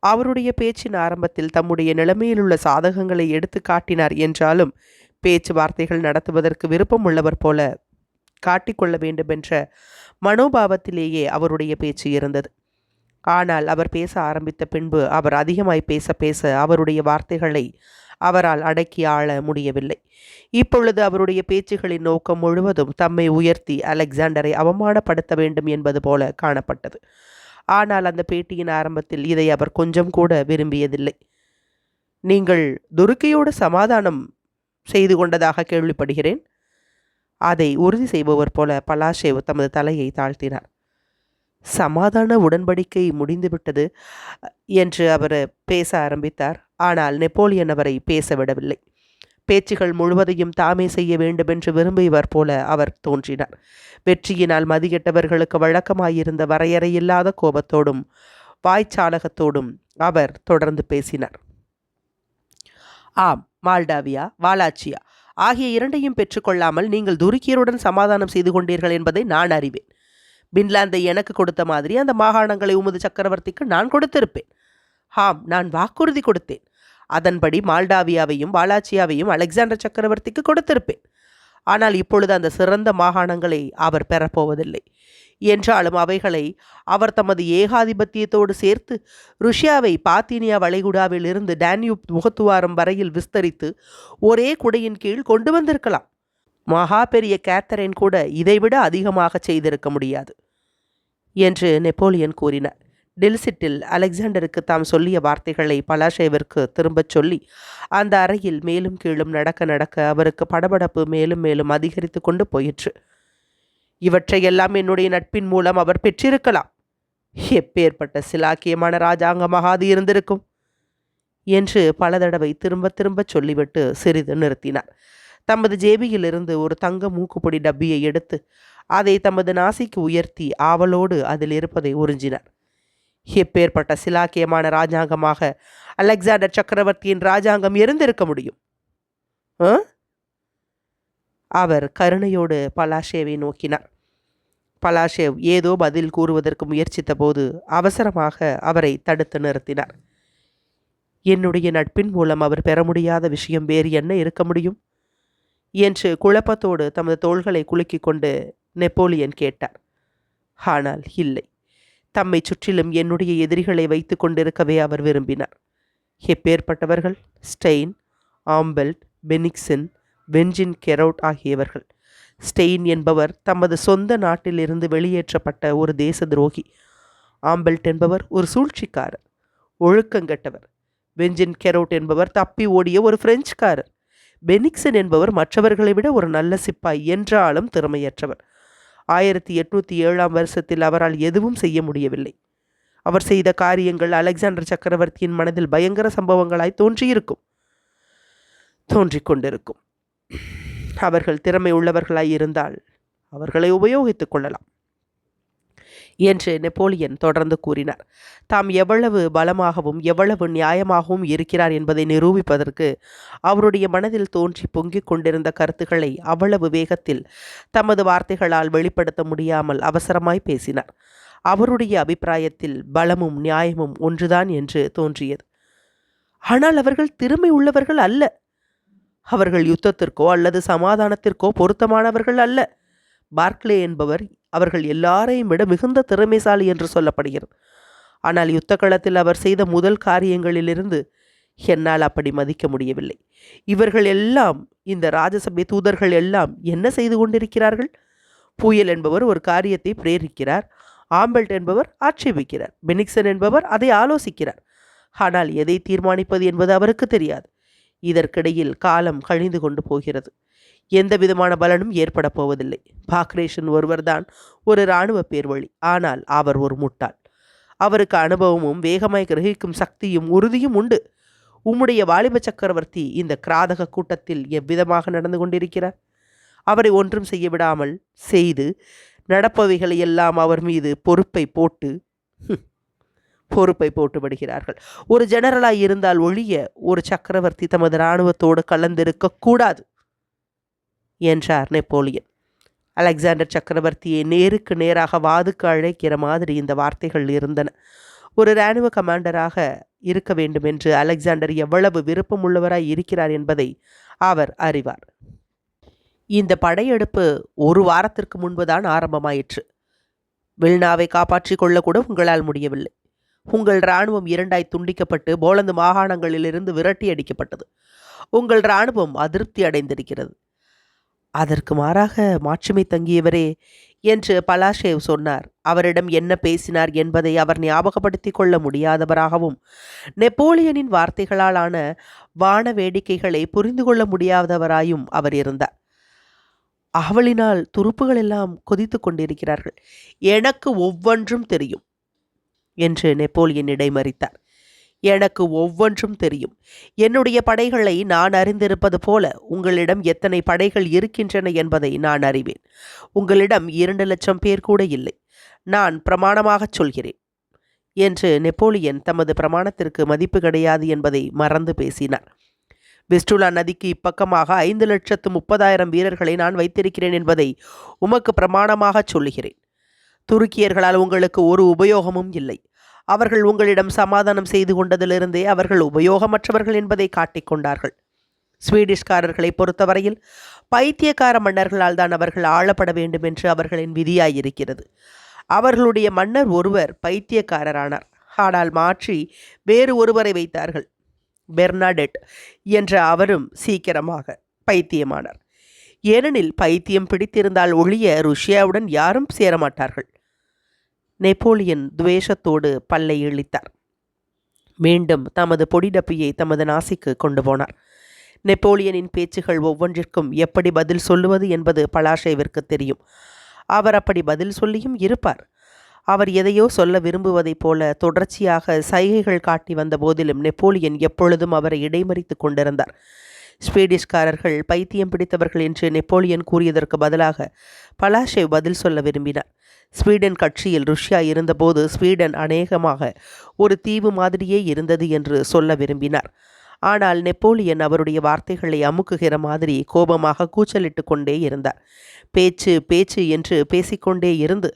Speaker 1: அவருடைய பேச்சின் ஆரம்பத்தில் தம்முடைய நிலைமையிலுள்ள சாதகங்களை எடுத்து காட்டினார் என்றாலும், பேச்சுவார்த்தைகள் நடத்துவதற்கு விருப்பம் உள்ளவர் போல காட்டிக்கொள்ள வேண்டுமென்ற மனோபாவத்திலேயே அவருடைய பேச்சு இருந்தது. ஆனால் அவர் பேச ஆரம்பித்த பின்பு அவர் அதிகமாய் பேச பேச அவருடைய வார்த்தைகளை அவரால் அடக்கி ஆள முடியவில்லை. இப்பொழுது அவருடைய பேச்சுகளின் நோக்கம் முழுவதும் தம்மை உயர்த்தி அலெக்சாண்டரை அவமானப்படுத்த வேண்டும் என்பது போல காணப்பட்டது. ஆனால் அந்த பேட்டியின் ஆரம்பத்தில் இதை அவர் கொஞ்சம் கூட விரும்பியதில்லை. நீங்கள் துருக்கியோடு சமாதானம் செய்து கொண்டதாக கேள்விப்படுகிறேன். அதை உறுதி செய்பவர் போல பலாஷேவ் தமது தலையை தாழ்த்தினார். சமாதான உடன்படிக்கை முடிந்துவிட்டது என்று அவர் பேச ஆரம்பித்தார். ஆனால் நெப்போலியன் அவரை பேச விடவில்லை. பேச்சுகள் முழுவதையும் தாமே செய்ய வேண்டுமென்று விரும்பியவர் போல அவர் தோன்றினார். வெற்றியினால் மதிகெட்டவர்களுக்கு வழக்கமாயிருந்த வரையறையில்லாத கோபத்தோடும் வாய்ச்சாலகத்தோடும் அவர் தொடர்ந்து பேசினார். ஆம், மால்டாவியா, வாலாச்சியா ஆகிய இரண்டையும் பெற்றுக்கொள்ளாமல் நீங்கள் துருக்கியருடன் சமாதானம் செய்து கொண்டீர்கள் என்பதை நான் அறிவேன். பின்லாந்தை எனக்கு கொடுத்த மாதிரி அந்த மாகாணங்களை உமது சக்கரவர்த்திக்கு நான் கொடுத்திருப்பேன். ஆம், நான் வாக்குறுதி கொடுத்தேன். அதன்படி மால்டாவியாவையும் வாலாச்சியாவையும் அலெக்சாண்டர் சக்கரவர்த்திக்கு கொடுத்திருப்பேன். ஆனால் இப்பொழுது அந்த சிறந்த மாகாணங்களை அவர் பெறப்போவதில்லை. என்றாலும் அவைகளை அவர் தமது ஏகாதிபத்தியத்தோடு சேர்த்து ருஷ்யாவை பாத்தீனியா வளைகுடாவில் இருந்து டான்யூப் முகத்துவாரம் வரையில் விஸ்தரித்து ஒரே குடையின் கீழ் கொண்டு வந்திருக்கலாம். மகா பெரிய கேத்தரின் கூட இதைவிட அதிகமாக செய்திருக்க முடியாது என்று நெப்போலியன் கூறினார். டில்சிட்டில் அலெக்சாண்டருக்கு தாம் சொல்லிய வார்த்தைகளை பலாஷேவிற்கு திரும்பச் சொல்லி அந்த அறையில் மேலும் கீழும் நடக்க நடக்க அவருக்கு படபடப்பு மேலும் மேலும் அதிகரித்து கொண்டு போயிற்று. இவற்றையெல்லாம் என்னுடைய நட்பின் மூலம் அவர் பெற்றிருக்கலாம். எப்பேற்பட்ட சிலாக்கியமான ராஜாங்கமாக அது இருந்திருக்கும் என்று பல தடவை திரும்ப திரும்ப சொல்லிவிட்டு சிறிது நிறுத்தினார். தமது ஜேபியிலிருந்து ஒரு தங்க மூக்குப்பொடி டப்பியை எடுத்து அதை தமது நாசிக்கு உயர்த்தி ஆவலோடு அதில் இருப்பதை உறிஞ்சினார். எப்பேற்பட்ட சிலாக்கியமான ராஜாங்கமாக அலெக்சாண்டர் சக்கரவர்த்தியின் ராஜாங்கம் இருந்திருக்க முடியும்? அவர் கருணையோடு பலாஷேவை நோக்கினார். பலாஷேவ் ஏதோ பதில் கூறுவதற்கு முயற்சித்த போது அவசரமாக அவரை தடுத்து நிறுத்தினார். என்னுடைய நட்பின் மூலம் அவர் பெற முடியாத விஷயம் வேறு என்ன இருக்க முடியும் என்று குழப்பத்தோடு தமது தோள்களை குலுக்கிக் கொண்டு நெப்போலியன் கேட்டார். ஆனால் இல்லை, தம்மை சுற்றிலும் என்னுடைய எதிரிகளை வைத்து கொண்டிருக்கவே அவர் விரும்பினார். எப்பேற்பட்டவர்கள்? ஸ்டெயின், ஆம்பெல்ட், பெனிக்சன், வெஞ்சின் கெரோட் ஆகியவர்கள். ஸ்டெயின் என்பவர் தமது சொந்த நாட்டிலிருந்து வெளியேற்றப்பட்ட ஒரு தேச துரோகி. ஆம்பெல்ட் என்பவர் ஒரு சூழ்ச்சிக்காரர், ஒழுக்கங்கெட்டவர். வெஞ்சின் கெரோட் என்பவர் தப்பி ஓடிய ஒரு பிரெஞ்சுக்காரர். பெனிக்சன் என்பவர் மற்றவர்களை விட ஒரு நல்ல சிப்பாய் என்றாலும் திறமையற்றவர். 1807 அவரால் எதுவும் செய்ய முடியவில்லை. அவர் செய்த காரியங்கள் அலெக்சாண்டர் சக்கரவர்த்தியின் மனதில் பயங்கர சம்பவங்களாய் தோன்றிக் கொண்டிருக்கும். அவர்கள் திறமை உள்ளவர்களாய் இருந்தால் அவர்களை உபயோகித்துக் கொள்ளலாம் என்று நெப்போலியன் தொடர்ந்து கூறினார். தாம் எவ்வளவு பலமாகவும் எவ்வளவு நியாயமாகவும் இருக்கிறார் என்பதை நிரூபிப்பதற்கு அவருடைய மனதில் தோன்றி பொங்கிக் கொண்டிருந்த கருத்துக்களை அவ்வளவு வேகத்தில் தமது வார்த்தைகளால் வெளிப்படுத்த முடியாமல் அவசரமாய் பேசினார். அவருடைய அபிப்பிராயத்தில் பலமும் நியாயமும் ஒன்றுதான் என்று தோன்றியது. ஆனால் அவர்கள் திறமை உள்ளவர்கள் அல்ல. அவர்கள் யுத்தத்திற்கோ அல்லது சமாதானத்திற்கோ பொருத்தமானவர்கள் அல்ல. பார்க்லே என்பவர் அவர்கள் எல்லாரையும் விட மிகுந்த திறமைசாலி என்று சொல்லப்படுகிறது. ஆனால் யுத்த களத்தில் அவர் செய்த முதல் காரியங்களிலிருந்து என்னால் அப்படி மதிக்க முடியவில்லை. இவர்கள் எல்லாம், இந்த ராஜசபை தூதர்கள் எல்லாம் என்ன செய்து கொண்டிருக்கிறார்கள்? பூயல் என்பவர் ஒரு காரியத்தை பிரேரிக்கிறார், ஆம்பெல்ட் என்பவர் ஆட்சேபிக்கிறார், பெனிக்சன் என்பவர் அதை ஆலோசிக்கிறார். ஆனால் எதை தீர்மானிப்பது என்பது அவருக்கு தெரியாது. இதற்கிடையில் காலம் கழிந்து கொண்டு போகிறது. எந்த விதமான பலனும் ஏற்பட போவதில்லை. பாக்ரேஷன் ஒருவர்தான் ஒரு இராணுவ பேர்வழி. ஆனால் அவர் ஒரு முட்டாள். அவருக்கு அனுபவமும் வேகமாய் கிரகிக்கும் சக்தியும் உறுதியும் உண்டு. உம்முடைய வாலிப சக்கரவர்த்தி இந்த கிராதக கூட்டத்தில் எவ்விதமாக நடந்து கொண்டிருக்கிறார்? அவரை ஒன்றும் செய்ய விடாமல் செய்து நடப்பவைகளை எல்லாம் அவர் மீது பொறுப்பை போட்டு விடுகிறார்கள். ஒரு ஜெனரலாய் இருந்தால் ஒழிய ஒரு சக்கரவர்த்தி தமது இராணுவத்தோடு கலந்திருக்க கூடாது என்றார் நெப்போலியன். அலெக்சாண்டர் சக்கரவர்த்தியை நேருக்கு நேராக வாதுக்கு அழைக்கிற மாதிரி இந்த வார்த்தைகள் இருந்தன. ஒரு இராணுவ கமாண்டராக இருக்க வேண்டும் என்று அலெக்சாண்டர் எவ்வளவு விருப்பம் உள்ளவராய் இருக்கிறார் என்பதை அவர் அறிவார். இந்த படையெடுப்பு ஒரு வாரத்திற்கு முன்புதான் ஆரம்பமாயிற்று. வில்னாவை காப்பாற்றிக் கொள்ளக்கூட உங்களால் முடியவில்லை. உங்கள் இராணுவம் இரண்டாய் துண்டிக்கப்பட்டு போலந்து மாகாணங்களிலிருந்து விரட்டி அடிக்கப்பட்டது. உங்கள் இராணுவம் அதிருப்தி அடைந்திருக்கிறது. அதற்கு மாறாக மாட்சிமை தங்கியவரே என்று பலாஷேவ் சொன்னார். அவரிடம் என்ன பேசினார் என்பதை அவர் ஞாபகப்படுத்தி கொள்ள முடியாதவராகவும், நெப்போலியனின் வார்த்தைகளாலான வான வேடிக்கைகளை புரிந்து கொள்ள முடியாதவராயும் அவர் இருந்தார். அவளினால் துருப்புகள் எல்லாம் கொதித்து கொண்டிருக்கிறார்கள். எனக்கு ஒவ்வொன்றும் தெரியும் என்று நெப்போலியன் இடைமறித்தார். எனக்கு ஒவ்வொன்றும் தெரியும். என்னுடைய படைகளை நான் அறிந்திருப்பது போல உங்களிடம் எத்தனை படைகள் இருக்கின்றன என்பதை நான் அறிவேன். உங்களிடம் 2,00,000 பேர் கூட இல்லை. நான் பிரமாணமாகச் சொல்கிறேன் என்று நெப்போலியன் தமது பிரமாணத்திற்கு மதிப்பு கிடையாது என்பதை மறந்து பேசினார். விஸ்டுலா நதிக்கு இப்பக்கமாக 5,30,000 வீரர்களை நான் வைத்திருக்கிறேன் என்பதை உமக்கு பிரமாணமாகச் சொல்லுகிறேன். துருக்கியர்களால் உங்களுக்கு ஒரு உபயோகமும் இல்லை. அவர்கள் உங்களிடம் சமாதானம் செய்து கொண்டதிலிருந்தே அவர்கள் உபயோகமற்றவர்கள் என்பதை காட்டிக்கொண்டார்கள். ஸ்வீடிஷ்காரர்களை பொறுத்தவரையில் பைத்தியக்கார மன்னர்களால் தான் அவர்கள் ஆளப்பட வேண்டும் என்று அவர்களின் விதியாயிருக்கிறது. அவர்களுடைய மன்னர் ஒருவர் பைத்தியக்காரரானார். ஆனால் மாற்றி வேறு ஒருவரை வைத்தார்கள், பெர்னாடெட் என்ற. அவரும் சீக்கிரமாக பைத்தியமானார். ஏனெனில் பைத்தியம் பிடித்திருந்தால் ஒழிய ருஷ்யாவுடன் யாரும் சேரமாட்டார்கள். நெப்போலியன் துவேஷத்தோடு பல்லை இழித்தார். மீண்டும் தமது பொடிடப்பியை தமது நாசிக்கு கொண்டு போனார். நெப்போலியனின் பேச்சுகள் ஒவ்வொன்றிற்கும் எப்படி பதில் சொல்லுவது என்பது பலாஷேவிற்கு தெரியும். அவர் அப்படி பதில் சொல்லியும் இருப்பார். அவர் எதையோ சொல்ல விரும்புவதைப் போல தொடர்ச்சியாக சைகைகள் காட்டி வந்த போதிலும் நெப்போலியன் எப்பொழுதும் அவரை இடைமறித்து கொண்டிருந்தார். ஸ்வீடிஷ்காரர்கள் பைத்தியம் பிடித்தவர்கள் என்று நெப்போலியன் கூறியதற்கு பதிலாக பலாஷேவ் பதில் சொல்ல விரும்பினார். ஸ்வீடன் கட்சியில் ருஷ்யா இருந்தபோது ஸ்வீடன் அநேகமாக ஒரு தீவு மாதிரியே இருந்தது என்று சொல்ல விரும்பினார். ஆனால் நெப்போலியன் அவருடைய வார்த்தைகளை அமுக்குகிற மாதிரி கோபமாக கூச்சலிட்டு கொண்டே இருந்தார். பேச்சு பேச்சு என்று பேசிக்கொண்டே இருந்து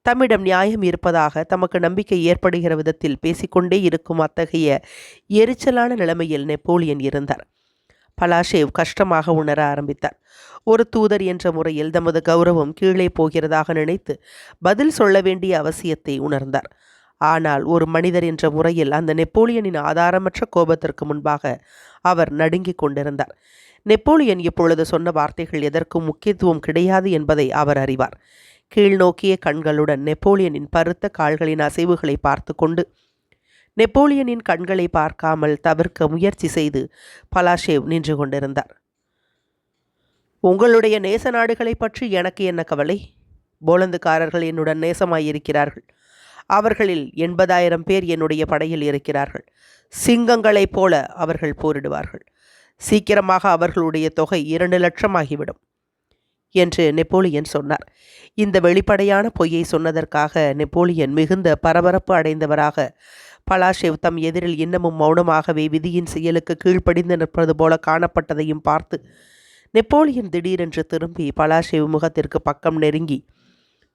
Speaker 1: தம்மிடம் நியாயம் இருப்பதாக தமக்கு நம்பிக்கை ஏற்படுகிற விதத்தில் பேசிக்கொண்டே இருக்கும் அத்தகைய எரிச்சலான நிலைமையில் நெப்போலியன் இருந்தார். பலாஷேவ் கஷ்டமாக உணர ஆரம்பித்தார். ஒரு தூதர் என்ற முறையில் தமது கௌரவம் கீழே போகிறதாக நினைத்து பதில் சொல்ல வேண்டிய அவசியத்தை உணர்ந்தார். ஆனால் ஒரு மனிதர் என்ற முறையில் அந்த நெப்போலியனின் ஆதாரமற்ற கோபத்திற்கு முன்பாக அவர் நடுங்கிக் கொண்டிருந்தார். நெப்போலியன் இப்பொழுது சொன்ன வார்த்தைகள் எதற்கும் முக்கியத்துவம் கிடையாது என்பதை அவர் அறிவார். கீழ்நோக்கிய கண்களுடன் நெப்போலியனின் பருத்த கால்களின் அசைவுகளை பார்த்து கொண்டு நெப்போலியனின் கண்களை பார்க்காமல் தவிர்க்க முயற்சி செய்து பலாஷேவ் நின்று கொண்டிருந்தார். உங்களுடைய நேச நாடுகளை பற்றி எனக்கு என்ன கவலை? போலந்துக்காரர்கள் என்னுடன் நேசமாயிருக்கிறார்கள். அவர்களில் 80,000 பேர் என்னுடைய படையில் இருக்கிறார்கள். சிங்கங்களைப் போல அவர்கள் போரிடுவார்கள். சீக்கிரமாக அவர்களுடைய தொகை 2 லட்சம் ஆகிவிடும் என்று நெப்போலியன் சொன்னார். இந்த வெளிப்படையான பொய்யை சொன்னதற்காக நெப்போலியன் மிகுந்த பரபரப்பு அடைந்தவராக பலாஷேவ் தம் எதிரில் இன்னமும் மௌனமாகவே விதியின் செயலுக்கு கீழ்ப்படிந்து நிற்பது போல காணப்பட்டதையும் பார்த்து நெப்போலியன் திடீரென்று திரும்பி பலாஷேவ் முகத்திற்கு பக்கம் நெருங்கி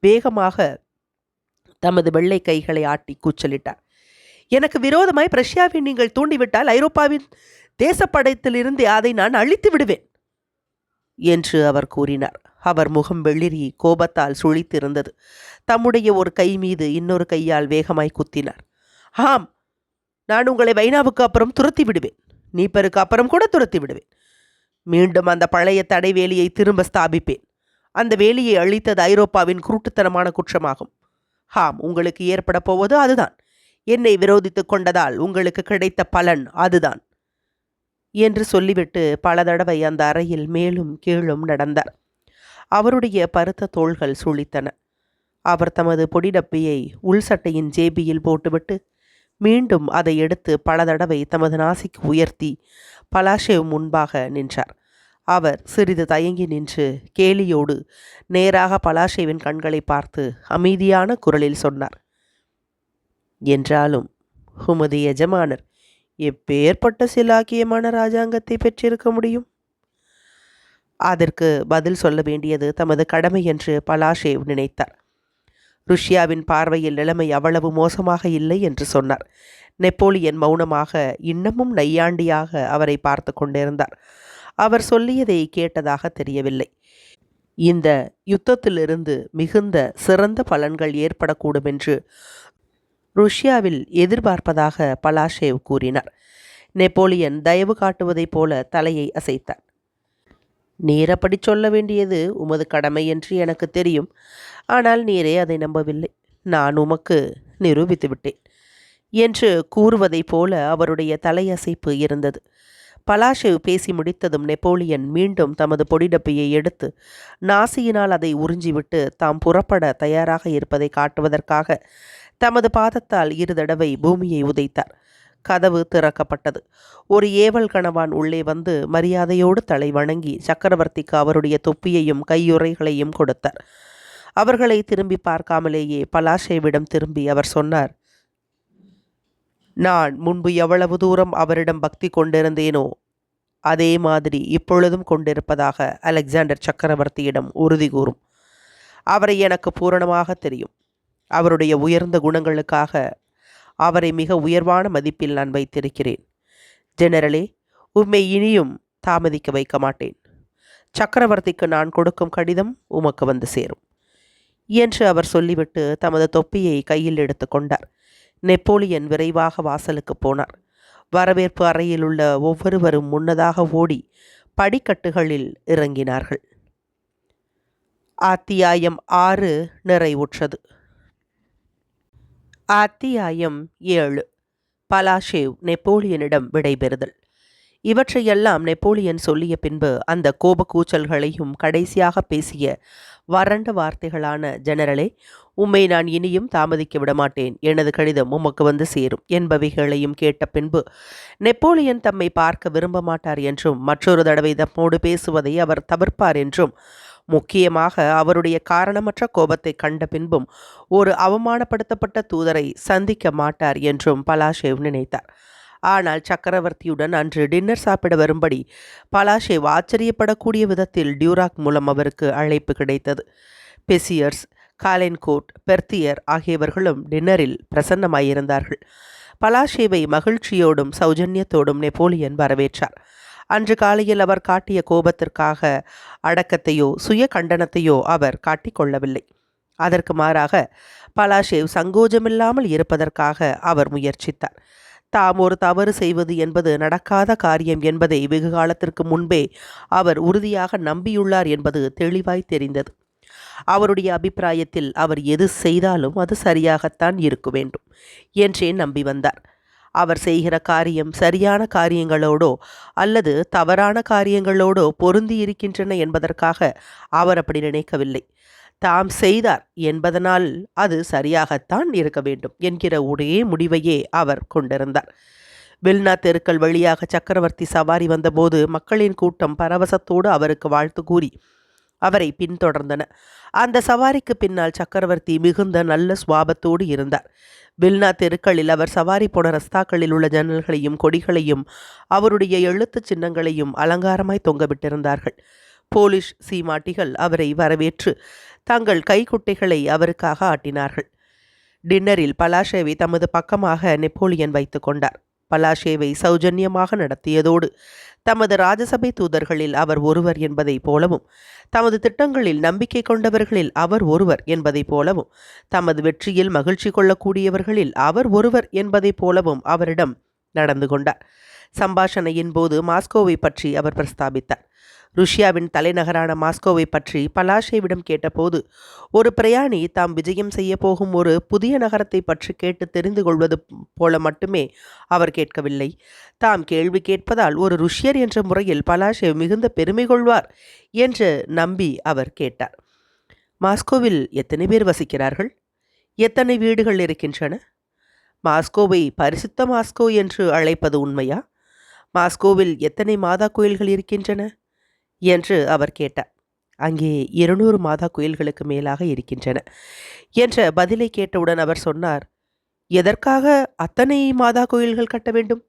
Speaker 1: வேகமாக தமது வெள்ளை கைகளை ஆட்டி கூச்சலிட்டார். எனக்கு விரோதமாய் பிரஷ்யாவை நீங்கள் தூண்டிவிட்டால் ஐரோப்பாவின் தேசப்படைத்திலிருந்து அதை நான் அழித்து விடுவேன் என்று அவர் கூறினார். அவர் முகம் வெளிரி கோபத்தால் சுழித்திருந்தது. தம்முடைய ஒரு கை மீது இன்னொரு கையால் வேகமாய் குத்தினார். ஆம், நான் உங்களை வைனாவுக்கு அப்புறம் துரத்தி விடுவேன். நீப்பருக்கு அப்புறம் கூட துரத்தி விடுவேன். மீண்டும் அந்த பழைய தடை வேலியை திரும்ப ஸ்தாபிப்பேன். அந்த வேலியை அழித்தது ஐரோப்பாவின் குருட்டுத்தனமான குற்றமாகும். ஆம், உங்களுக்கு ஏற்பட போவது அதுதான். என்னை விரோதித்து கொண்டதால் உங்களுக்கு கிடைத்த பலன் அதுதான் என்று சொல்லிவிட்டு பல தடவை அந்த அறையில் மேலும் கீழும் நடந்தார். அவருடைய பருத்த தோள்கள் சுழித்தன. அவர் தமது பொடிடப்பியை உள் சட்டையின் ஜேபியில் போட்டுவிட்டு மீண்டும் அதை எடுத்து பல தடவை தமது நாசிக்கு உயர்த்தி பலாஷேவ் முன்பாக நின்றார். அவர் சிறிது தயங்கி நின்று கேலியோடு நேராக பலாஷேவின் கண்களை பார்த்து அமைதியான குரலில் சொன்னார். என்றாலும் உமது எஜமானர் எப்பேற்பட்ட சிலாக்கியமான ராஜாங்கத்தை பெற்றிருக்க முடியும்? அதற்கு பதில் சொல்ல வேண்டியது தமது கடமை என்று பலாஷேவ் நினைத்தார். ருஷ்யாவின் பார்வையில் நிலைமை அவ்வளவு மோசமாக இல்லை என்று சொன்னார். நெப்போலியன் மௌனமாக இன்னமும் நையாண்டியாக அவரை பார்த்து கொண்டிருந்தார். அவர் சொல்லியதை கேட்டதாக தெரியவில்லை. இந்த யுத்தத்திலிருந்து மிகுந்த சிறந்த பலன்கள் ஏற்படக்கூடும் என்று ருஷ்யாவில் எதிர்பார்ப்பதாக பலாஷேவ் கூறினார். நெப்போலியன் தயவு காட்டுவதைப் போல தலையை அசைத்தார். நீரப்படி சொல்ல வேண்டியது உமது கடமை என்று எனக்கு தெரியும். ஆனால் நீரே அதை நம்பவில்லை. நான் உமக்கு நிரூபித்து விட்டேன் என்று கூறுவதைப் போல அவருடைய தலையசைப்பு இருந்தது. பலாஷேவ் பேசி முடித்ததும் நெப்போலியன் மீண்டும் தமது பொடிடப்பையை எடுத்து நாசியினால் அதை உறிஞ்சிவிட்டு தாம் புறப்பட தயாராக இருப்பதை காட்டுவதற்காக தமது பாதத்தால் 2 தடவை பூமியை உதைத்தார். கதவு திறக்கப்பட்டது. ஒரு ஏவல் கணவான் உள்ளே வந்து மரியாதையோடு தலை வணங்கி சக்கரவர்த்திக்கு அவருடைய தொப்பியையும் கையுறைகளையும் கொடுத்தார். அவர்களை திரும்பி பார்க்காமலேயே பலாஷேவிடம் திரும்பி அவர் சொன்னார், நான் முன்பு எவ்வளவு தூரம் அவரிடம் பக்தி கொண்டிருந்தேனோ அதே மாதிரி இப்பொழுதும் கொண்டிருப்பதாக அலெக்சாண்டர் சக்கரவர்த்தியிடம் உறுதி கூறும். அவரை எனக்கு பூரணமாக தெரியும். அவருடைய உயர்ந்த குணங்களுக்காக அவரை மிக உயர்வான மதிப்பில் நான் வைத்திருக்கிறேன். ஜெனரலே, உம்மை இனியும் தாமதிக்க வைக்க மாட்டேன். சக்கரவர்த்திக்கு நான் கொடுக்கும் கடிதம் உமக்கு வந்து சேரும் என்று அவர் சொல்லிவிட்டு தமது தொப்பியை கையில் எடுத்து கொண்டார். நெப்போலியன் விரைவாக வாசலுக்கு போனார். வரவேற்பு அறையில் உள்ள ஒவ்வொருவரும் முன்னதாக ஓடி படிக்கட்டுகளில் இறங்கினார்கள். அத்தியாயம் 6 நிறைவுற்றது. அத்தியாயம் 7. பலாஷேவ் நெப்போலியனிடம் விடைபெறுதல். இவற்றையெல்லாம் நெப்போலியன் சொல்லிய பின்பு அந்த கோப கூச்சல்களையும் கடைசியாக பேசிய வறண்ட வார்த்தைகளான, ஜெனரலே, உம்மை நான் இனியும் தாமதிக்க விடமாட்டேன், எனது கடிதம் உமக்கு வந்து சேரும் என்பவைகளையும் கேட்ட பின்பு நெப்போலியன் தம்மை பார்க்க விரும்ப மாட்டார் என்றும் மற்றொரு தடவை தம்மோடு பேசுவதை அவர் தவிர்ப்பார் என்றும் முக்கியமாக அவருடைய காரணமற்ற கோபத்தை கண்ட பின்பும் ஒரு அவமானப்படுத்தப்பட்ட தூதரை சந்திக்க மாட்டார் என்றும் பலாஷேவ் நினைத்தார். ஆனால் சக்கரவர்த்தியுடன் அன்று டின்னர் சாப்பிட வரும்படி பலாஷேவ் ஆச்சரியப்படக்கூடிய விதத்தில் டியூராக் மூலம் அவருக்கு அழைப்பு கிடைத்தது. பெசியர்ஸ், காலென்கோட், பெர்த்தியர் ஆகியவர்களும் டின்னரில் பிரசன்னமாயிருந்தார்கள். பலாஷேவை மகிழ்ச்சியோடும் சௌஜன்யத்தோடும் நெப்போலியன் வரவேற்றார். அன்று காலையில் அவர் காட்டிய கோபத்திற்காக அடக்கத்தையோ சுய கண்டனத்தையோ அவர் காட்டிக்கொள்ளவில்லை. அதற்கு மாறாக பலாஷேவ் சங்கோஜமில்லாமல் இருப்பதற்காக அவர் முயற்சித்தார். தாம் ஒரு தவறு செய்வது என்பது நடக்காத காரியம் என்பதை வெகு காலத்திற்கு முன்பே அவர் உறுதியாக நம்பியுள்ளார் என்பது தெளிவாய் தெரிந்தது. அவருடைய அபிப்பிராயத்தில் அவர் எது செய்தாலும் அது சரியாகத்தான் இருக்க வேண்டும் என்றே நம்பி வந்தார். அவர் செய்கிற காரியம் சரியான காரியங்களோடோ அல்லது தவறான காரியங்களோடோ பொருந்தி இருக்கின்றன என்பதற்காக அவர் அப்படி நினைக்கவில்லை. தாம் செய்தார் என்பதனால் அது சரியாகத்தான் இருக்க வேண்டும் என்கிற ஒரே முடிவையே அவர் கொண்டிருந்தார். வில்னா தெருக்கள் வழியாக சக்கரவர்த்தி சவாரி வந்தபோது மக்களின் கூட்டம் பரவசத்தோடு அவருக்கு வாழ்த்து கூறி அவரை பின்தொடர்ந்தன. அந்த சவாரிக்கு பின்னால் சக்கரவர்த்தி மிகுந்த நல்ல சுவாபத்தோடு இருந்தார். வில்னா தெருக்களில் அவர் சவாரி போன ரஸ்தாக்களில் உள்ள ஜன்னல்களையும் கொடிகளையும் அவருடைய எழுத்து சின்னங்களையும் அலங்காரமாய் தொங்கவிட்டிருந்தார்கள். போலிஷ் சீமாட்டிகள் அவரை வரவேற்று தங்கள் கைக்குட்டைகளை அவருக்காக ஆட்டினார்கள். டின்னரில் பலாஷேவை தமது பக்கமாக நெப்போலியன் வைத்து கொண்டார். பலாஷேவை சௌஜன்யமாக நடத்தியதோடு தமது ராஜசபை தூதர்களில் அவர் ஒருவர் என்பதைப் போலவும் தமது திட்டங்களில் நம்பிக்கை கொண்டவர்களில் அவர் ஒருவர் என்பதைப் போலவும் தமது வெற்றியில் மகிழ்ச்சி கொள்ளக்கூடியவர்களில் அவர் ஒருவர் என்பதைப் போலவும் அவரிடம் நடந்து கொண்டார். சம்பாஷணையின் போது மாஸ்கோவை பற்றி அவர் பிரஸ்தாபித்தார். ருஷ்யாவின் தலைநகரான மாஸ்கோவை பற்றி பலாஷேவிடம் கேட்டபோது ஒரு பிரயாணி தாம் விஜயம் செய்ய போகும் ஒரு புதிய நகரத்தை பற்றி கேட்டு தெரிந்து கொள்வது போல மட்டுமே அவர் கேட்கவில்லை. தாம் கேள்வி கேட்பதால் ஒரு ருஷ்யர் என்ற முறையில் பலாஷேவ் மிகுந்த பெருமை கொள்வார் என்று நம்பி அவர் கேட்டார். மாஸ்கோவில் எத்தனை பேர் வசிக்கிறார்கள்? எத்தனை வீடுகள் இருக்கின்றன? மாஸ்கோவை பரிசுத்த மாஸ்கோ என்று அழைப்பது உண்மையா? மாஸ்கோவில் எத்தனை மாதா கோயில்கள் இருக்கின்றன என்று அவர் கேட்டார். அங்கே 200 மாதா கோயில்களுக்கு மேலாக இருக்கின்றன என்ற பதிலை கேட்டவுடன் அவர் சொன்னார், எதற்காக அத்தனை மாதா கோயில்கள் கட்ட வேண்டும்?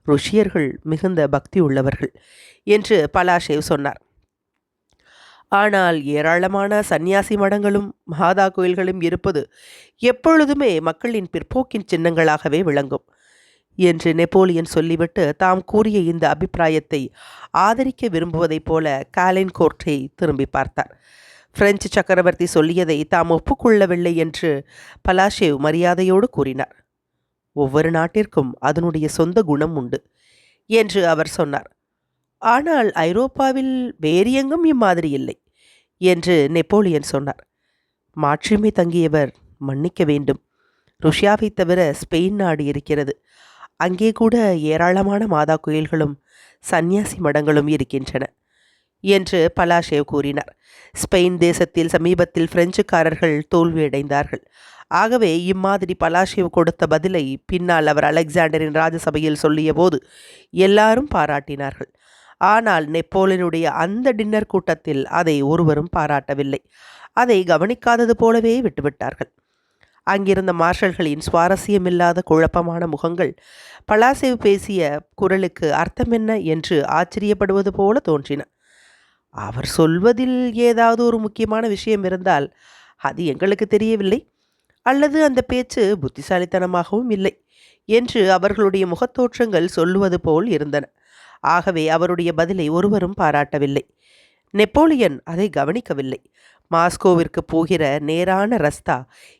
Speaker 1: ருஷ்யர்கள் மிகுந்த பக்தி உள்ளவர்கள் என்று பலாஷேவ் சொன்னார். ஆனால் ஏராளமான சந்நியாசி மடங்களும் மாதா கோயில்களும் இருப்பது எப்பொழுதுமே மக்களின் பிற்போக்கின் சின்னங்களாகவே விளங்கும் என்று நெப்போலியன் சொல்லிவிட்டு தாம் கூறிய இந்த அபிப்பிராயத்தை ஆதரிக்க விரும்புவதைப் போல காலென்கோர்ட்டை திரும்பி பார்த்தார். பிரெஞ்சு சக்கரவர்த்தி சொல்லியதை தாம் ஒப்புக்கொள்ளவில்லை என்று பலாஷேவ் மரியாதையோடு கூறினார். ஒவ்வொரு நாட்டிற்கும் அதனுடைய சொந்த குணம் உண்டு என்று அவர் சொன்னார். ஆனால் ஐரோப்பாவில் வேறு எங்கும் இம்மாதிரி இல்லை என்று நெப்போலியன் சொன்னார். மாட்சிமை தங்கியவர் மன்னிக்க வேண்டும், ருஷ்யாவை தவிர ஸ்பெயின் நாடு இருக்கிறது. அங்கே கூட ஏராளமான மாதா கோயில்களும் சந்நியாசி மடங்களும் இருக்கின்றன என்று பலாஷேவ் கூறினார். ஸ்பெயின் தேசத்தில் சமீபத்தில் பிரெஞ்சுக்காரர்கள் தோல்வியடைந்தார்கள். ஆகவே இம்மாதிரி பலாஷேவ் கொடுத்த பதிலை பின்னால் அவர் அலெக்சாண்டரின் ராஜசபையில் சொல்லிய போது எல்லாரும் பாராட்டினார்கள். ஆனால் நெப்போலியனுடைய அந்த டின்னர் கூட்டத்தில் அதை ஒருவரும் பாராட்டவில்லை. அதை கவனிக்காதது போலவே விட்டுவிட்டார்கள். அங்கிருந்த மார்ஷல்களின் சுவாரஸ்யமில்லாத குழப்பமான முகங்கள் பலாஷேவ் பேசிய குரலுக்கு அர்த்தம் என்ன என்று ஆச்சரியப்படுவது போல தோன்றின. அவர் சொல்வதில் ஏதாவது ஒரு முக்கியமான விஷயம் இருந்தால் அது எங்களுக்கு தெரியவில்லை, அல்லது அந்த பேச்சு புத்திசாலித்தனமாகவும் இல்லை என்று அவர்களுடைய முகத்தோற்றங்கள் சொல்லுவது போல் இருந்தன. ஆகவே அவருடைய பதிலை ஒருவரும் பாராட்டவில்லை. நெப்போலியன் அதை கவனிக்கவில்லை. மாஸ்கோவிற்கு போகிற நேரான ரஸ்தா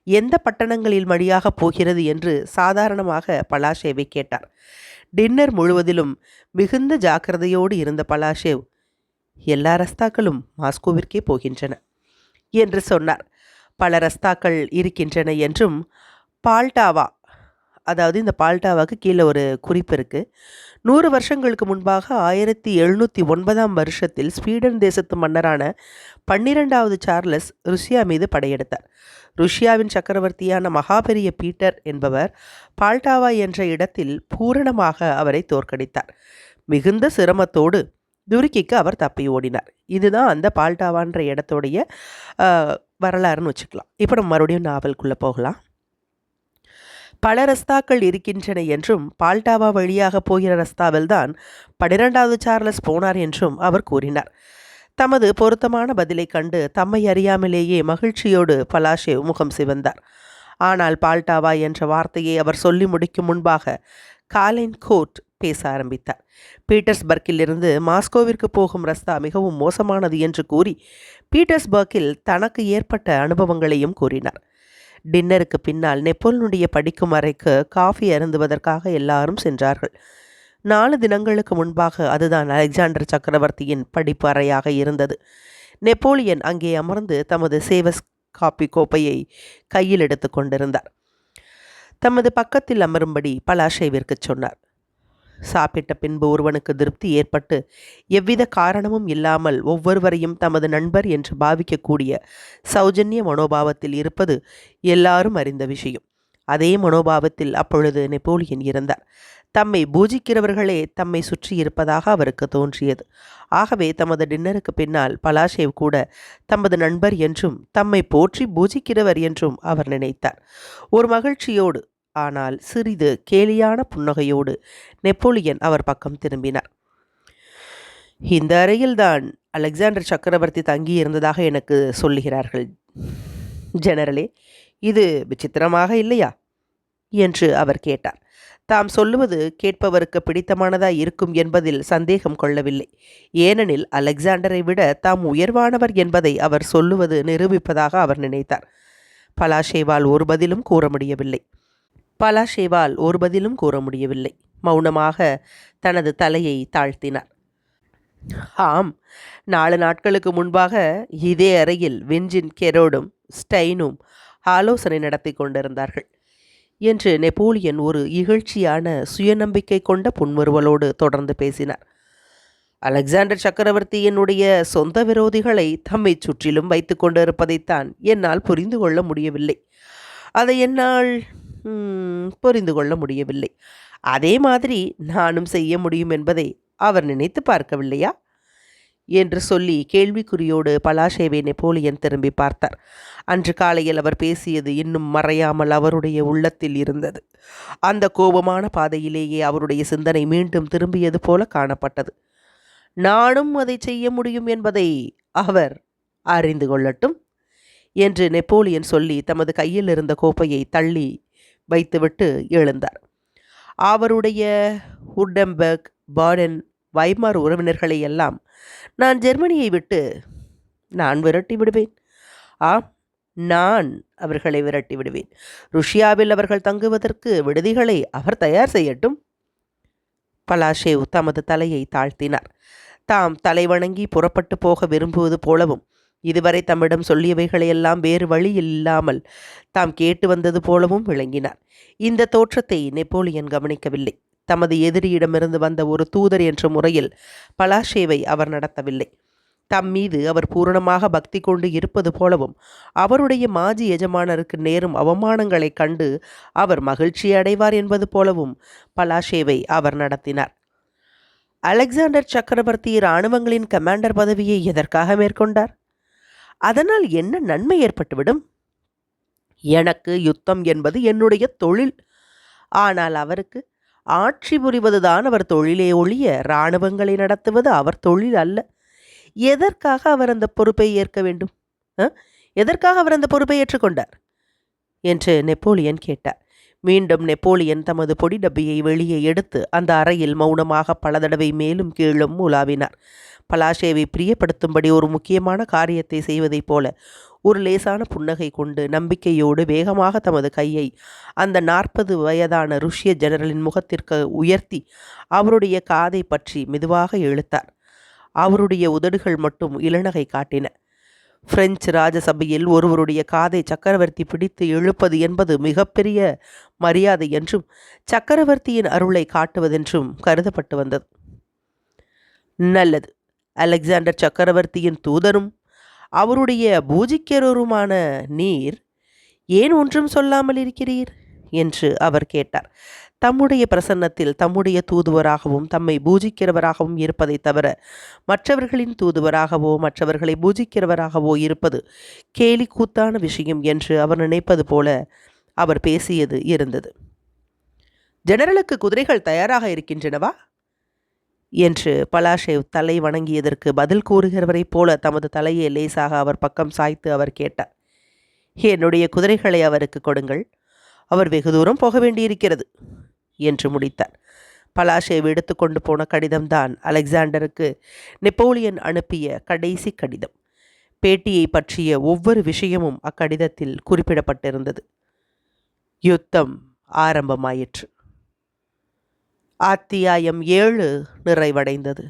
Speaker 1: எந்த பட்டணங்களில் வழியாக போகிறது என்று சாதாரணமாக பலாஷேவை கேட்டார். டின்னர் முழுவதிலும் மிகுந்த ஜாக்கிரதையோடு இருந்த பலாஷேவ், எல்லா ரஸ்தாக்களும் மாஸ்கோவிற்கே போகின்றன என்று சொன்னார். பல ரஸ்தாக்கள் இருக்கின்றன என்றும் பால்டாவா அதாவது இந்த பால்டாவாக்கு கீழே ஒரு குறிப்பு இருக்குது. 100 வருஷங்களுக்கு முன்பாக 1709ஆம் வருஷத்தில் ஸ்வீடன் தேசத்து மன்னரான 12வது சார்லஸ் ருஷ்யா மீது படையெடுத்தார். ருஷ்யாவின் சக்கரவர்த்தியான மகாபெரிய பீட்டர் என்பவர் பால்டாவா என்ற இடத்தில் பூரணமாக அவரை தோற்கடித்தார். மிகுந்த சிரமத்தோடு துருக்கிக்கு அவர் தப்பி ஓடினார். இதுதான் அந்த பால்டாவான்ற இடத்துடைய வரலாறுன்னு வச்சுக்கலாம். இப்போ நம்ம மறுபடியும் நாவலுக்குள்ளே போகலாம். பல ரஸ்தாக்கள் இருக்கின்றன என்றும் பால்டாவா வழியாக போகிற ரஸ்தாவில் தான் 12வது சார்லஸ் போனார் என்றும் அவர் கூறினார். தமது பொருத்தமான பதிலை கண்டு தம்மை அறியாமலேயே மகிழ்ச்சியோடு பலாஷேவ் முகம் சிவந்தார். ஆனால் பால்டாவா என்ற வார்த்தையை அவர் சொல்லி முடிக்கும் முன்பாக காலின் கோட் பேச ஆரம்பித்தார். பீட்டர்ஸ்பர்க்கிலிருந்து மாஸ்கோவிற்கு போகும் ரஸ்தா மிகவும் மோசமானது என்று கூறி பீட்டர்ஸ்பர்க்கில் தனக்கு ஏற்பட்ட அனுபவங்களையும் கூறினார். டின்னருக்கு பின்னால் நெப்போலியனுடைய படிக்கும் அறைக்கு காஃபி அருந்துவதற்காக எல்லாரும் சென்றார்கள். 4 தினங்களுக்கு முன்பாக அதுதான் அலெக்சாண்டர் சக்கரவர்த்தியின் படிப்பு அறையாக இருந்தது. நெப்போலியன் அங்கே அமர்ந்து தமது சேவஸ் காப்பி கோப்பையை கையில் எடுத்து கொண்டிருந்தார். தமது பக்கத்தில் அமரும்படி பலாஷேவிற்கு சொன்னார். சாப்பிட்ட பின்பு ஒருவனுக்கு திருப்தி ஏற்பட்டு எவ்வித காரணமும் இல்லாமல் ஒவ்வொருவரையும் தமது நண்பர் என்று பாவிக்கக்கூடிய சௌஜன்ய மனோபாவத்தில் இருப்பது எல்லாரும் அறிந்த விஷயம். அதே மனோபாவத்தில் அப்பொழுது நெப்போலியன் இருந்தார். தம்மை பூஜிக்கிறவர்களே தம்மை சுற்றி இருப்பதாக அவருக்கு தோன்றியது. ஆகவே தமது டின்னருக்கு பின்னால் பலாஷேவ் கூட தமது நண்பர் என்றும் தம்மை போற்றி பூஜிக்கிறவர் என்றும் அவர் நினைத்தார். ஒரு மகிழ்ச்சியோடு ஆனால் சிறிது கேலியான புன்னகையோடு நெப்போலியன் அவர் பக்கம் திரும்பினார். இந்த அறையில்தான் அலெக்சாண்டர் சக்கரவர்த்தி தங்கியிருந்ததாக எனக்கு சொல்லுகிறார்கள் ஜெனரலே. இது விசித்திரமாக இல்லையா என்று அவர் கேட்டார். தாம் சொல்லுவது கேட்பவருக்கு பிடித்தமானதாய் இருக்கும் என்பதில் சந்தேகம் கொள்ளவில்லை. ஏனெனில் அலெக்சாண்டரை விட தாம் உயர்வானவர் என்பதை அவர் சொல்லுவது நிரூபிப்பதாக அவர் நினைத்தார். பலாஷேவால் ஒரு பதிலும் கூற முடியவில்லை. மௌனமாக தனது தலையை தாழ்த்தினார். ஆம், 4 நாட்களுக்கு முன்பாக இதே அறையில் வின்ஜின் கெரோடும் ஸ்டைனும் ஆலோசனை நடத்தி கொண்டிருந்தார்கள் என்று நெப்போலியன் ஒரு இகழ்ச்சியான சுயநம்பிக்கை கொண்ட புன்முறுவலோடு தொடர்ந்து பேசினார். அலெக்சாண்டர் சக்கரவர்த்தி என்னுடைய சொந்த விரோதிகளை தம்மை சுற்றிலும் வைத்து கொண்டிருப்பதைத்தான் என்னால் புரிந்து கொள்ள முடியவில்லை. அதை என்னால் புரிந்து கொள்ள முடியவில்லை. அதே மாதிரி நானும் செய்ய முடியும் என்பதை அவர் நினைத்து பார்க்கவில்லையா என்று சொல்லி கேள்விக்குறியோடு பலாஷேவை நெப்போலியன் திரும்பி பார்த்தார். அன்று காலையில் அவர் பேசியது இன்னும் மறையாமல் அவருடைய உள்ளத்தில் இருந்தது. அந்த கோபமான பாதையிலேயே அவருடைய சிந்தனை மீண்டும் திரும்பியது போல காணப்பட்டது. நானும் அதை செய்ய முடியும் என்பதை அவர் அறிந்து கொள்ளட்டும் என்று நெப்போலியன் சொல்லி தமது கையில் இருந்த கோப்பையை தள்ளி வைத்துவிட்டு எழுந்தார். அவருடைய உர்டம்பர்க், பாடன், வைமார் உறவினர்களை எல்லாம் நான் ஜெர்மனியை விட்டு விரட்டி விடுவேன். ஆம், நான் அவர்களை விரட்டி விடுவேன். ருஷ்யாவில் அவர்கள் தங்குவதற்கு விடுதிகளை அவர் தயார் செய்யட்டும். பலாஷேவ் தமது தலையை தாழ்த்தினார். தாம் தலைவணங்கி புறப்பட்டு போக விரும்புவது போலவும் இதுவரை தம்மிடம் சொல்லியவைகளையெல்லாம் வேறு வழியில் இல்லாமல் தாம் கேட்டு வந்தது போலவும் விளங்கினார். இந்த தோற்றத்தை நெப்போலியன் கவனிக்கவில்லை. தமது எதிரியிடமிருந்து வந்த ஒரு தூதர் என்ற முறையில் பலாஷேவை அவர் நடத்தவில்லை. தம் மீது அவர் பூரணமாக பக்தி கொண்டு இருப்பது போலவும் அவருடைய மாஜி எஜமானருக்கு நேரும் அவமானங்களைக் கண்டு அவர் மகிழ்ச்சி அடைவார் என்பது போலவும் பலாஷேவை அவர் நடத்தினார். அலெக்சாண்டர் சக்கரவர்த்தி இராணுவங்களின் கமாண்டர் பதவியை எதற்காக மேற்கொண்டார்? அதனால் என்ன நன்மை ஏற்பட்டுவிடும்? எனக்கு யுத்தம் என்பது என்னுடைய தொழில். ஆனால் அவருக்கு ஆட்சி புரிவதுதான் அவர் தொழிலே ஒழிய இராணுவங்களை நடத்துவது அவர் தொழில் அல்ல. எதற்காக அவர் அந்த பொறுப்பை ஏற்க வேண்டும்? எதற்காக அவர் அந்த பொறுப்பை ஏற்றுக்கொண்டார் என்று நெப்போலியன் கேட்டார். மீண்டும் நெப்போலியன் தமது பொடி டப்பியை வெளியே எடுத்து அந்த அறையில் மௌனமாக பல தடவை மேலும் கீழும் உலாவினார். பலாஷேவை பிரியப்படுத்தும்படி ஒரு முக்கியமான காரியத்தை செய்வதைப் போல ஒரு லேசான புன்னகை கொண்டு நம்பிக்கையோடு வேகமாக தமது கையை அந்த 40 வயதான ருஷ்ய ஜெனரலின் முகத்திற்கு உயர்த்தி அவருடைய காதை பற்றி மெதுவாக இழுத்தார். அவருடைய உதடுகள் மட்டும் இளநகை காட்டின. பிரெஞ்சு ராஜசபையில் ஒருவருடைய காதை சக்கரவர்த்தி பிடித்து இழுப்பது என்பது மிகப்பெரிய மரியாதை என்றும் சக்கரவர்த்தியின் அருளை காட்டுவதென்றும் கருதப்பட்டு வந்தது. நல்லது, அலெக்சாண்டர் சக்கரவர்த்தியின் தூதரும் அவருடைய பூஜிக்கிறவருமான நீர் ஏன் ஒன்றும் சொல்லாமல் இருக்கிறீர் என்று அவர் கேட்டார். தம்முடைய பிரசன்னத்தில் தம்முடைய தூதுவராகவும் தம்மை பூஜிக்கிறவராகவும் இருப்பதை தவிர மற்றவர்களின் தூதுவராகவோ மற்றவர்களை பூஜிக்கிறவராகவோ இருப்பது கேலி கூத்தான விஷயம் என்று அவர் நினைப்பது போல அவர் பேசியது இருந்தது. ஜெனரலுக்கு குதிரைகள் தயாராக இருக்கின்றனவா என்று பலாஷேவ் தலை வணங்கியதற்கு பதில் கூறுகிறவரைப் போல தமது தலையை லேசாக அவர் பக்கம் சாய்த்து அவர் கேட்டார். என்னுடைய குதிரைகளை அவருக்கு கொடுங்கள், அவர் வெகு தூரம் போக வேண்டியிருக்கிறது என்று முடித்தார். பலாஷேவ் எடுத்துக்கொண்டு போன கடிதம்தான் அலெக்சாண்டருக்கு நெப்போலியன் அனுப்பிய கடைசி கடிதம். பேட்டியை பற்றிய ஒவ்வொரு விஷயமும் அக்கடிதத்தில் குறிப்பிடப்பட்டிருந்தது. யுத்தம் ஆரம்பமாயிற்று. அத்தியாயம் 7 நிறைவடைந்தது.